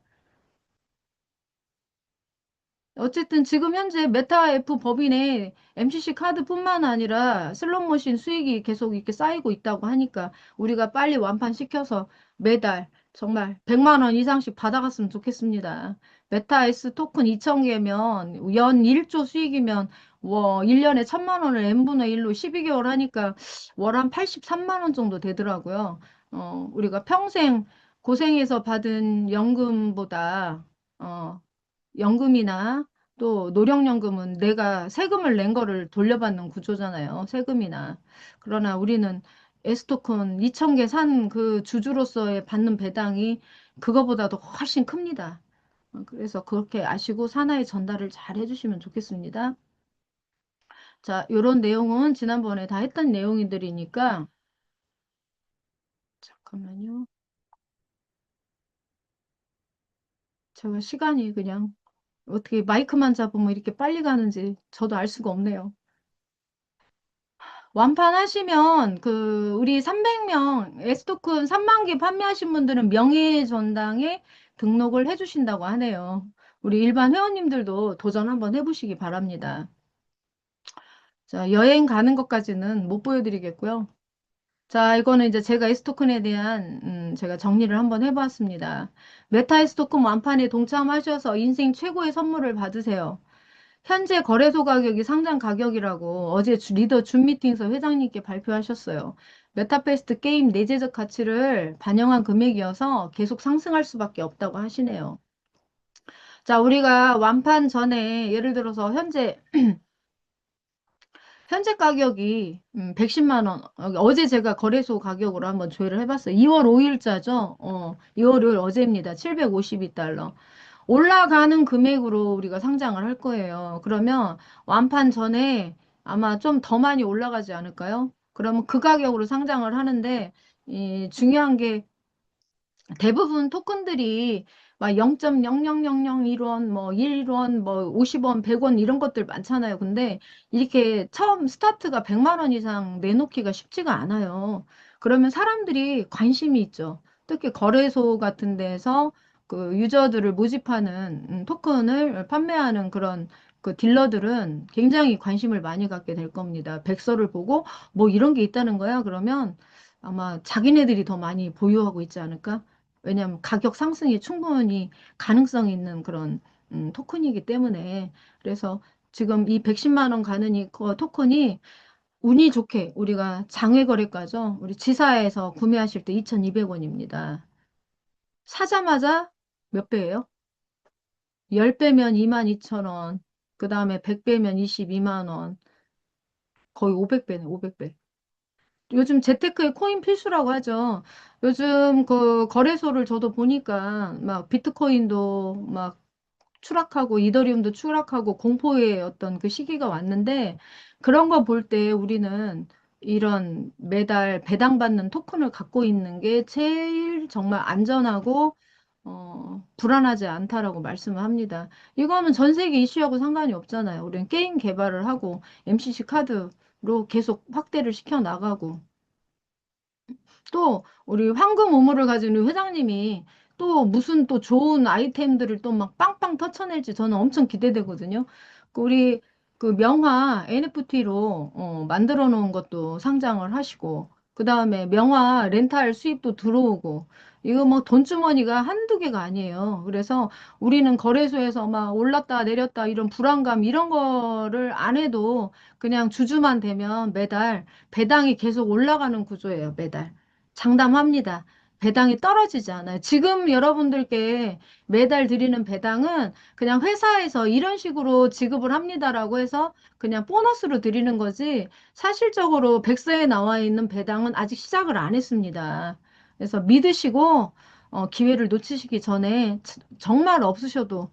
어쨌든 지금 현재 메타 F 법인에 MCC 카드뿐만 아니라 슬롯머신 수익이 계속 이렇게 쌓이고 있다고 하니까 우리가 빨리 완판시켜서 매달 정말 100만 원 이상씩 받아갔으면 좋겠습니다. 메타 S 토큰 2,000개면 연 1조 수익이면 1년에 1,000만 원을 n분의 1로 12개월 하니까 월 한 83만 원 정도 되더라고요. 우리가 평생 고생해서 받은 연금보다 연금이나 또 노령연금은 내가 세금을 낸 거를 돌려받는 구조잖아요. 세금이나. 그러나 우리는 S토큰 2,000개 산 그 주주로서의 받는 배당이 그거보다도 훨씬 큽니다. 그래서 그렇게 아시고 사나이 전달을 잘 해주시면 좋겠습니다. 자, 요런 내용은 지난번에 다 했던 내용들이니까 잠깐만요. 제가 시간이 그냥 어떻게 마이크만 잡으면 이렇게 빨리 가는지 저도 알 수가 없네요. 완판하시면 그 우리 300명 S토큰 3만 개 판매하신 분들은 명예전당에 등록을 해주신다고 하네요. 우리 일반 회원님들도 도전 한번 해보시기 바랍니다. 자, 여행 가는 것까지는 못 보여드리겠고요. 자, 이거는 이제 제가 S토큰에 대한 제가 정리를 한번 해봤습니다. 메타 S토큰 완판에 동참하셔서 인생 최고의 선물을 받으세요. 현재 거래소 가격이 상장 가격이라고 어제 리더 줌 미팅에서 회장님께 발표하셨어요. 메타페스트 게임 내재적 가치를 반영한 금액이어서 계속 상승할 수밖에 없다고 하시네요. 자, 우리가 완판 전에 예를 들어서 현재 가격이 110만 원. 어제 제가 거래소 가격으로 한번 조회를 해봤어요. 2월 5일자죠. 2월 5일 어제입니다. 752달러. 올라가는 금액으로 우리가 상장을 할 거예요. 그러면 완판 전에 아마 좀 더 많이 올라가지 않을까요? 그러면 그 가격으로 상장을 하는데 중요한 게 대부분 토큰들이 막 0.00001원, 뭐 1원, 뭐 50원, 100원 이런 것들 많잖아요. 근데 이렇게 처음 스타트가 100만 원 이상 내놓기가 쉽지가 않아요. 그러면 사람들이 관심이 있죠. 특히 거래소 같은 데서 그 유저들을 모집하는 토큰을 판매하는 그런 그 딜러들은 굉장히 관심을 많이 갖게 될 겁니다. 백서를 보고 뭐 이런 게 있다는 거야. 그러면 아마 자기네들이 더 많이 보유하고 있지 않을까? 왜냐하면 가격 상승이 충분히 가능성이 있는 그런 토큰이기 때문에 그래서 지금 이 110만 원 가는 이 토큰이 운이 좋게 우리가 장외 거래가죠. 우리 지사에서 구매하실 때 2,200원입니다. 사자마자 몇 배예요? 10배면 22,000원. 그 다음에 100배면 22만 원. 거의 500배네, 500배. 요즘 재테크에 코인 필수라고 하죠. 요즘 그 거래소를 저도 보니까 막 비트코인도 막 추락하고 이더리움도 추락하고 공포의 어떤 그 시기가 왔는데 그런 거 볼 때 우리는 이런 매달 배당받는 토큰을 갖고 있는 게 제일 정말 안전하고 불안하지 않다라고 말씀을 합니다. 이거는 전 세계 이슈하고 상관이 없잖아요. 우리는 게임 개발을 하고 MCC 카드로 계속 확대를 시켜 나가고 또 우리 황금 우물을 가진 우리 회장님이 또 무슨 또 좋은 아이템들을 또 막 빵빵 터쳐낼지 저는 엄청 기대되거든요. 우리 그 명화 NFT로 만들어 놓은 것도 상장을 하시고 그 다음에 명화 렌탈 수입도 들어오고, 이거 뭐 돈주머니가 한두 개가 아니에요. 그래서 우리는 거래소에서 막 올랐다 내렸다 이런 불안감 이런 거를 안 해도 그냥 주주만 되면 매달 배당이 계속 올라가는 구조예요, 매달. 장담합니다. 배당이 떨어지지 않아요. 지금 여러분들께 매달 드리는 배당은 그냥 회사에서 이런 식으로 지급을 합니다라고 해서 그냥 보너스로 드리는 거지, 사실적으로 백서에 나와 있는 배당은 아직 시작을 안 했습니다. 그래서 믿으시고 기회를 놓치시기 전에 정말 없으셔도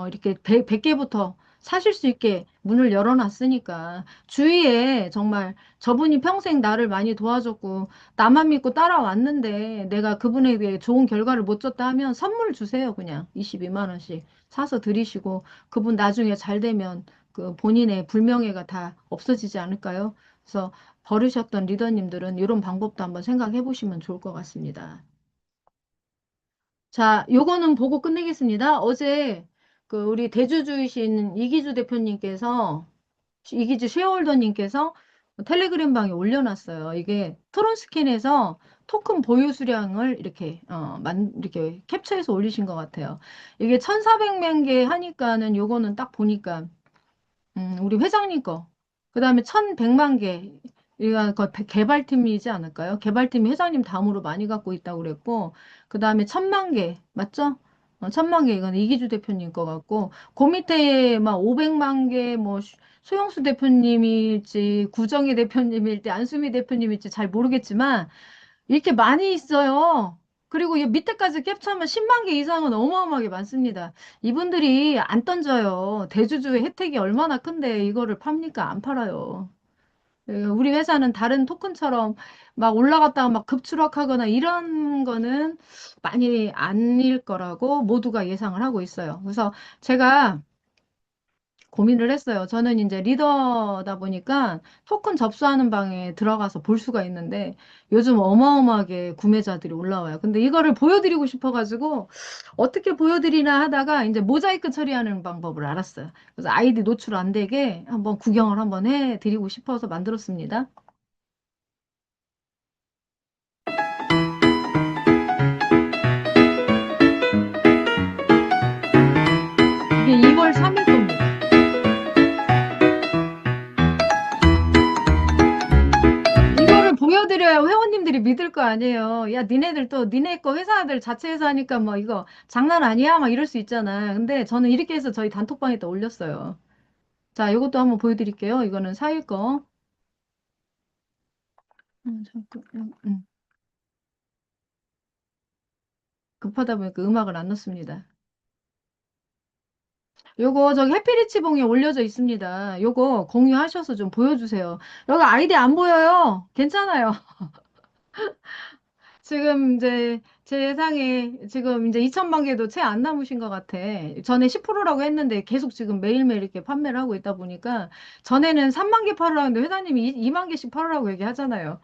이렇게 100개부터 사실 수 있게 문을 열어놨으니까 주위에 정말 저분이 평생 나를 많이 도와줬고 나만 믿고 따라왔는데 내가 그분에게 좋은 결과를 못 줬다 하면 선물 주세요. 그냥 22만 원씩 사서 드리시고 그분 나중에 잘 되면 그 본인의 불명예가 다 없어지지 않을까요? 그래서 버르셨던 리더님들은 이런 방법도 한번 생각해 보시면 좋을 것 같습니다. 자, 요거는 보고 끝내겠습니다. 어제 그 우리 대주주이신 이기주 대표님께서, 이기주 쉐어홀더님께서 텔레그램 방에 올려놨어요. 이게 트론스캔에서 토큰 보유 수량을 이렇게 이렇게 캡처해서 올리신 것 같아요. 이게 1,400만 개 하니까는 요거는 딱 보니까 우리 회장님 거. 그 다음에 1,100만 개. 이거 개발팀이지 않을까요? 개발팀이 회장님 다음으로 많이 갖고 있다고 그랬고, 그 다음에 1,000만 개. 맞죠? 1,000만 개. 이건 이기주 대표님 거 같고, 그 밑에 막 500만 개, 뭐, 소영수 대표님일지, 구정희 대표님일지, 안수미 대표님일지 잘 모르겠지만, 이렇게 많이 있어요. 그리고 이 밑에까지 캡처하면 10만 개 이상은 어마어마하게 많습니다. 이분들이 안 던져요. 대주주의 혜택이 얼마나 큰데 이거를 팝니까? 안 팔아요. 우리 회사는 다른 토큰처럼 막 올라갔다가 막 급추락하거나 이런 거는 많이 아닐 거라고 모두가 예상을 하고 있어요. 그래서 제가 고민을 했어요. 저는 이제 리더다 보니까 토큰 접수하는 방에 들어가서 볼 수가 있는데 요즘 어마어마하게 구매자들이 올라와요. 근데 이거를 보여드리고 싶어가지고 어떻게 보여드리나 하다가 이제 모자이크 처리하는 방법을 알았어요. 그래서 아이디 노출 안 되게 한번 구경을 한번 해드리고 싶어서 만들었습니다. 이게 2월 3일 겁니다. 이거를 보여드려야 회원님들이 믿을 거 아니에요. 야, 니네들 또 니네 거 회사들 자체 회사 하니까 뭐 이거 장난 아니야? 막 이럴 수 있잖아. 근데 저는 이렇게 해서 저희 단톡방에다 올렸어요. 자, 이것도 한번 보여드릴게요. 이거는 4일 거. 잠깐, 급하다 보니까 음악을 안 넣습니다. 요거 저기 해피리치봉에 올려져 있습니다. 요거 공유하셔서 좀 보여주세요. 여기 아이디 안 보여요. 괜찮아요. 지금 이제 제 예상에 지금 이제 2천만 개도 채 안 남으신 것 같아. 전에 10%라고 했는데 계속 지금 매일매일 이렇게 판매를 하고 있다 보니까 전에는 3만 개 팔으라고 했는데 회장님이 2만 개씩 팔으라고 얘기하잖아요.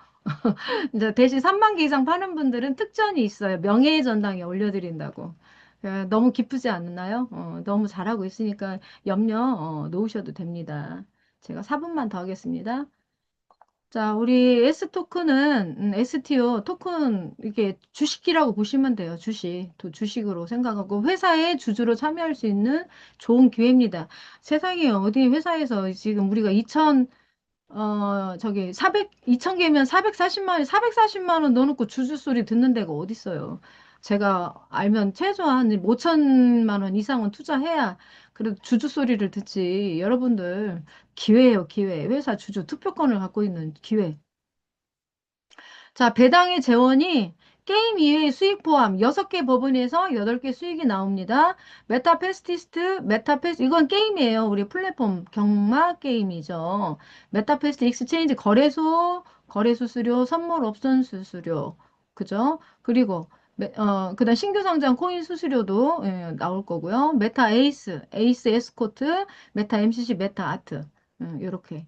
이제 대신 3만 개 이상 파는 분들은 특전이 있어요. 명예의 전당에 올려드린다고. 너무 기쁘지 않나요? 너무 잘하고 있으니까 염려 놓으셔도 됩니다. 제가 4분만 더 하겠습니다. 자, 우리 S 토큰은 STO 토큰 이게 주식이라고 보시면 돼요. 주식. 또 주식으로 생각하고 회사의 주주로 참여할 수 있는 좋은 기회입니다. 세상에 어디 회사에서 지금 우리가 2천 개면 440만 원, 440만 원 넣어놓고 주주 소리 듣는 데가 어딨어요. 제가 알면 최소한 5천만 원 이상은 투자해야 그래도 주주 소리를 듣지. 여러분들 기회예요, 기회. 회사 주주 투표권을 갖고 있는 기회. 자, 배당의 재원이 게임 이외의 수익 포함 6개 법인에서 8개 수익이 나옵니다. 메타페스티스트, 메타페스, 이건 게임이에요. 우리 플랫폼 경마 게임이죠. 메타페스트 익스체인지 거래소, 거래소 수수료, 선물 옵션 수수료. 그죠? 그리고 그다음 신규 상장 코인 수수료도 나올 거고요. 메타 에이스, 에이스 에스코트, 메타 MCC, 메타 아트. 요렇게.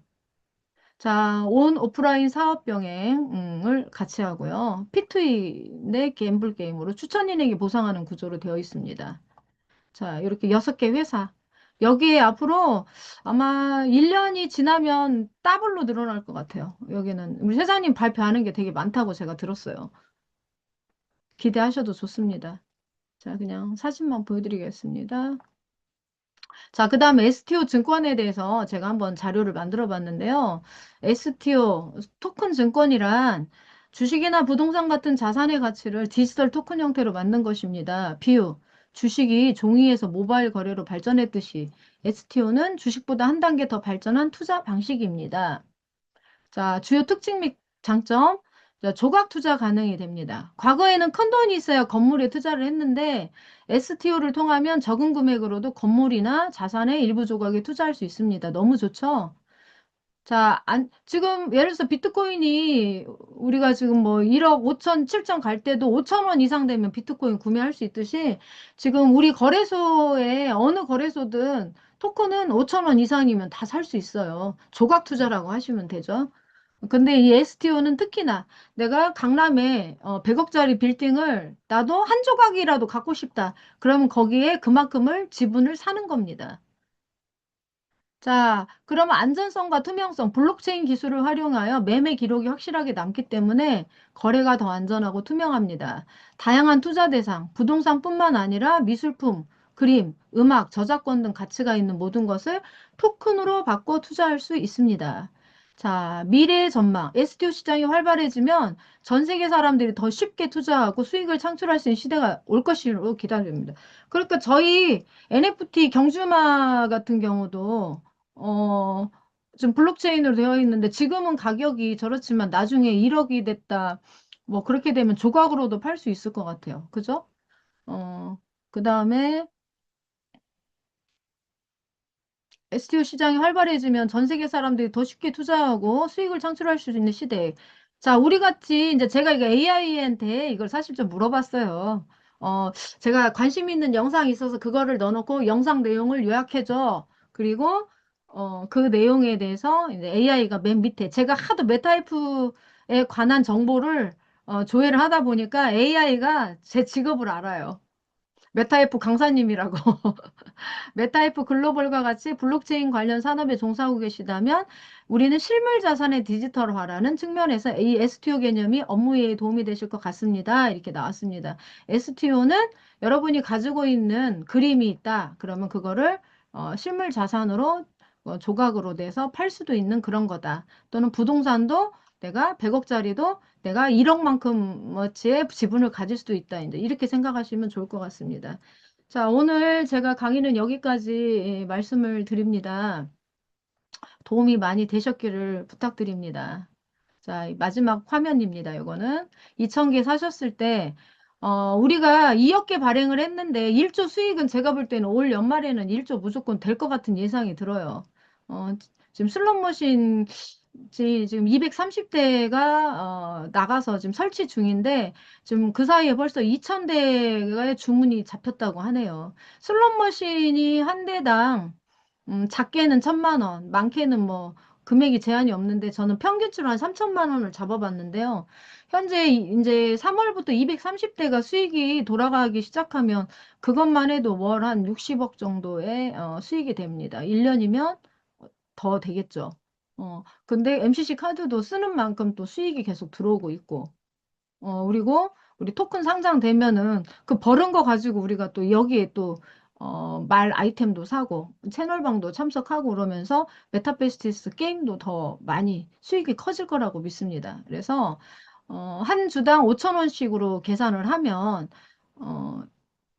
자, 온 오프라인 사업 병행을 같이 하고요. P2E 내 갬블 게임으로 추천인에게 보상하는 구조로 되어 있습니다. 자, 이렇게 6개 회사. 여기에 앞으로 아마 1년이 지나면 더블로 늘어날 것 같아요. 여기는 우리 세장님 발표하는 게 되게 많다고 제가 들었어요. 기대하셔도 좋습니다. 자, 그냥 사진만 보여드리겠습니다. 자, 그 다음에 STO 증권에 대해서 제가 한번 자료를 만들어 봤는데요. STO, 토큰 증권이란 주식이나 부동산 같은 자산의 가치를 디지털 토큰 형태로 만든 것입니다. 비유, 주식이 종이에서 모바일 거래로 발전했듯이 STO는 주식보다 한 단계 더 발전한 투자 방식입니다. 자, 주요 특징 및 장점. 자, 조각 투자 가능이 됩니다. 과거에는 큰 돈이 있어야 건물에 투자를 했는데 STO를 통하면 적은 금액으로도 건물이나 자산의 일부 조각에 투자할 수 있습니다. 너무 좋죠? 자, 지금 예를 들어서 비트코인이 우리가 지금 뭐 1억 5천, 7천 갈 때도 5천 원 이상 되면 비트코인 구매할 수 있듯이 지금 우리 거래소에 어느 거래소든 토큰은 5천 원 이상이면 다 살 수 있어요. 조각 투자라고 하시면 되죠. 근데 이 STO는 특히나 내가 강남에 100억짜리 빌딩을 나도 한 조각이라도 갖고 싶다. 그러면 거기에 그만큼을 지분을 사는 겁니다. 자, 그러면 안전성과 투명성, 블록체인 기술을 활용하여 매매 기록이 확실하게 남기 때문에 거래가 더 안전하고 투명합니다. 다양한 투자 대상, 부동산뿐만 아니라 미술품, 그림, 음악, 저작권 등 가치가 있는 모든 것을 토큰으로 바꿔 투자할 수 있습니다. 자, 미래의 전망. STO 시장이 활발해지면 전 세계 사람들이 더 쉽게 투자하고 수익을 창출할 수 있는 시대가 올 것으로 기대됩니다. 그러니까 저희 NFT 경주마 같은 경우도 어, 좀 블록체인으로 되어 있는데 지금은 가격이 저렇지만 나중에 1억이 됐다. 뭐 그렇게 되면 조각으로도 팔 수 있을 것 같아요. 그죠? 그 다음에 STO 시장이 활발해지면 전 세계 사람들이 더 쉽게 투자하고 수익을 창출할 수 있는 시대. 자, 우리 같이 이제 제가 이거 AI한테 이걸 사실 좀 물어봤어요. 어, 제가 관심 있는 영상이 있어서 그거를 넣어놓고 영상 내용을 요약해줘. 그리고 그 내용에 대해서 이제 AI가 맨 밑에 제가 하도 메타이프에 관한 정보를 조회를 하다 보니까 AI가 제 직업을 알아요. 메타이프 강사님이라고. 메타이프 글로벌과 같이 블록체인 관련 산업에 종사하고 계시다면 우리는 실물 자산의 디지털화라는 측면에서 이 STO 개념이 업무에 도움이 되실 것 같습니다. 이렇게 나왔습니다. STO는 여러분이 가지고 있는 그림이 있다. 그러면 그거를 실물 자산으로 조각으로 돼서 팔 수도 있는 그런 거다. 또는 부동산도 내가 100억짜리도 내가 1억만큼어치의 지분을 가질 수도 있다. 이제 이렇게 생각하시면 좋을 것 같습니다. 자, 오늘 제가 강의는 여기까지 말씀을 드립니다. 도움이 많이 되셨기를 부탁드립니다. 자, 이 마지막 화면입니다. 이거는 2,000개 사셨을 때 우리가 2억 개 발행을 했는데 1조 수익은 제가 볼 때는 올 연말에는 1조 무조건 될 것 같은 예상이 들어요. 지금 슬롯머신 지금 230대가 나가서 지금 설치 중인데 지금 그 사이에 벌써 2,000대의 주문이 잡혔다고 하네요. 슬롯머신이 한 대당 작게는 1,000만 원, 많게는 뭐 금액이 제한이 없는데 저는 평균치로 한 3천만 원을 잡아봤는데요. 현재 이제 3월부터 230대가 수익이 돌아가기 시작하면 그것만 해도 월 한 60억 정도의 수익이 됩니다. 1년이면 더 되겠죠. 근데 MCC 카드도 쓰는 만큼 또 수익이 계속 들어오고 있고, 그리고 우리 토큰 상장되면은 그 버는 거 가지고 우리가 또 여기에 또, 말 아이템도 사고, 채널방도 참석하고 그러면서 메타베스티스 게임도 더 많이 수익이 커질 거라고 믿습니다. 그래서, 한 주당 5천 원씩으로 계산을 하면, 어,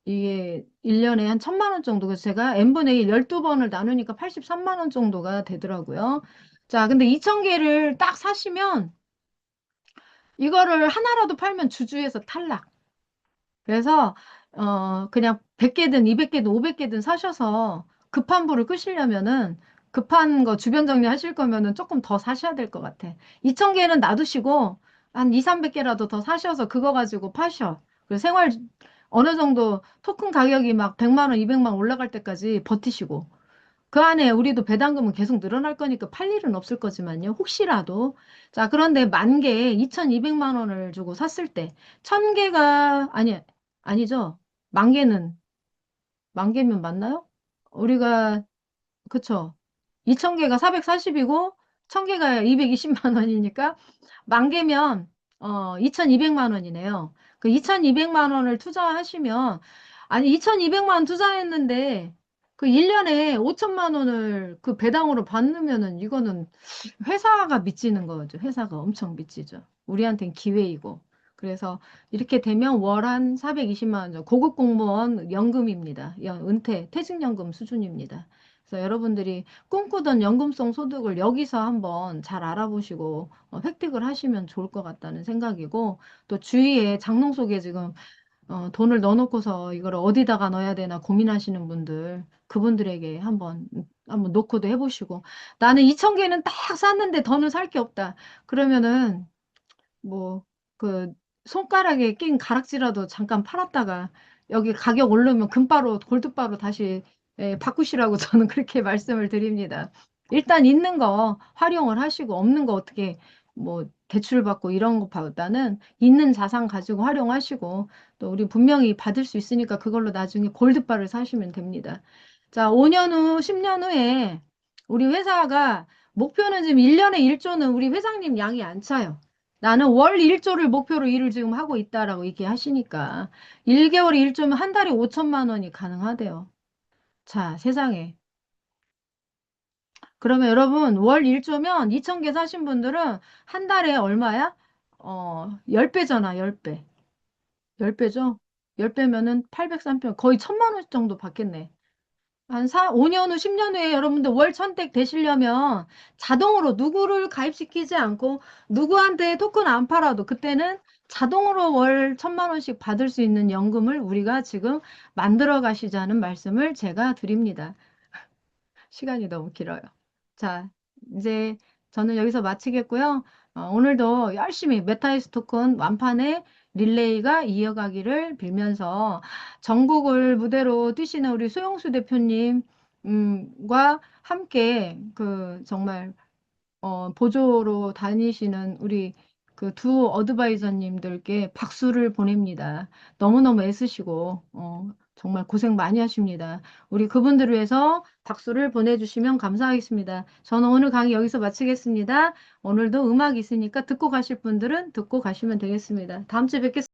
이게 1년에 한 1,000만 원 정도. 그래서 제가 n분의 1, 12번을 나누니까 83만 원 정도가 되더라고요. 자, 근데 2,000개를 딱 사시면 이거를 하나라도 팔면 주주에서 탈락. 그래서 그냥 100개든 200개든 500개든 사셔서 급한 불을 끄시려면은 급한 거 주변 정리하실 거면은 조금 더 사셔야 될 것 같아. 2,000개는 놔두시고 한 2, 300개라도 더 사셔서 그거 가지고 파셔. 그리고 생활 어느 정도 토큰 가격이 막 100만 원, 200만 원 올라갈 때까지 버티시고 그 안에 우리도 배당금은 계속 늘어날 거니까 팔 일은 없을 거지만요. 혹시라도. 자, 그런데 만 개에 2,200만 원을 주고 샀을 때, 1,000개가, 아니죠. 만 개는, 만 개면 맞나요? 우리가 그쵸? 2,000개가 440이고 1,000개가 220만 원이니까 만 개면 2,200만 원이네요. 그 2,200만 원을 투자하시면 아니 2,200만 원 투자했는데 그 1년에 5천만 원을 그 배당으로 받으면은 이거는 회사가 미치는 거죠. 회사가 엄청 미치죠. 우리한테는 기회이고. 그래서 이렇게 되면 월 한 420만 원 정도 고급 공무원 연금입니다. 은퇴, 퇴직연금 수준입니다. 그래서 여러분들이 꿈꾸던 연금성 소득을 여기서 한번 잘 알아보시고 획득을 하시면 좋을 것 같다는 생각이고 또 주위에 장롱 속에 지금 돈을 넣어놓고서 이걸 어디다가 넣어야 되나 고민하시는 분들, 그분들에게 한번 놓고도 해보시고, 나는 2,000개는 딱 샀는데 더는 살 게 없다. 그러면은, 뭐, 그, 손가락에 낀 가락지라도 잠깐 팔았다가, 여기 가격 오르면 금바로, 골드바로 다시 바꾸시라고 저는 그렇게 말씀을 드립니다. 일단 있는 거 활용을 하시고, 없는 거 어떻게, 뭐, 대출받고 이런 것보다는 있는 자산 가지고 활용하시고, 또 우리 분명히 받을 수 있으니까 그걸로 나중에 골드바를 사시면 됩니다. 자, 5년 후, 10년 후에 우리 회사가 목표는 지금 1년에 1조는 우리 회장님 양이 안 차요. 나는 월 1조를 목표로 일을 지금 하고 있다라고 얘기하시니까 1개월에 1조면 한 달에 5천만 원이 가능하대요. 자, 세상에. 그러면 여러분 월 1조면 2천 개 사신 분들은 한 달에 얼마야? 10배잖아, 10배. 10배죠? 10배면은 803편 거의 1,000만 원 정도 받겠네. 한 5년 후, 10년 후에 여러분들 월 천택 되시려면 자동으로 누구를 가입시키지 않고 누구한테 토큰 안 팔아도 그때는 자동으로 월 1,000만 원씩 받을 수 있는 연금을 우리가 지금 만들어 가시자는 말씀을 제가 드립니다. 시간이 너무 길어요. 자, 이제 저는 여기서 마치겠고요. 오늘도 열심히 메타이스 토큰 완판의 릴레이가 이어가기를 빌면서 전국을 무대로 뛰시는 우리 소영수 대표님, 과 함께 그 정말 보조로 다니시는 우리 그 두 어드바이저님들께 박수를 보냅니다. 너무너무 애쓰시고, 정말 고생 많이 하십니다. 우리 그분들을 위해서 박수를 보내주시면 감사하겠습니다. 저는 오늘 강의 여기서 마치겠습니다. 오늘도 음악 있으니까 듣고 가실 분들은 듣고 가시면 되겠습니다. 다음 주에 뵙겠습니다.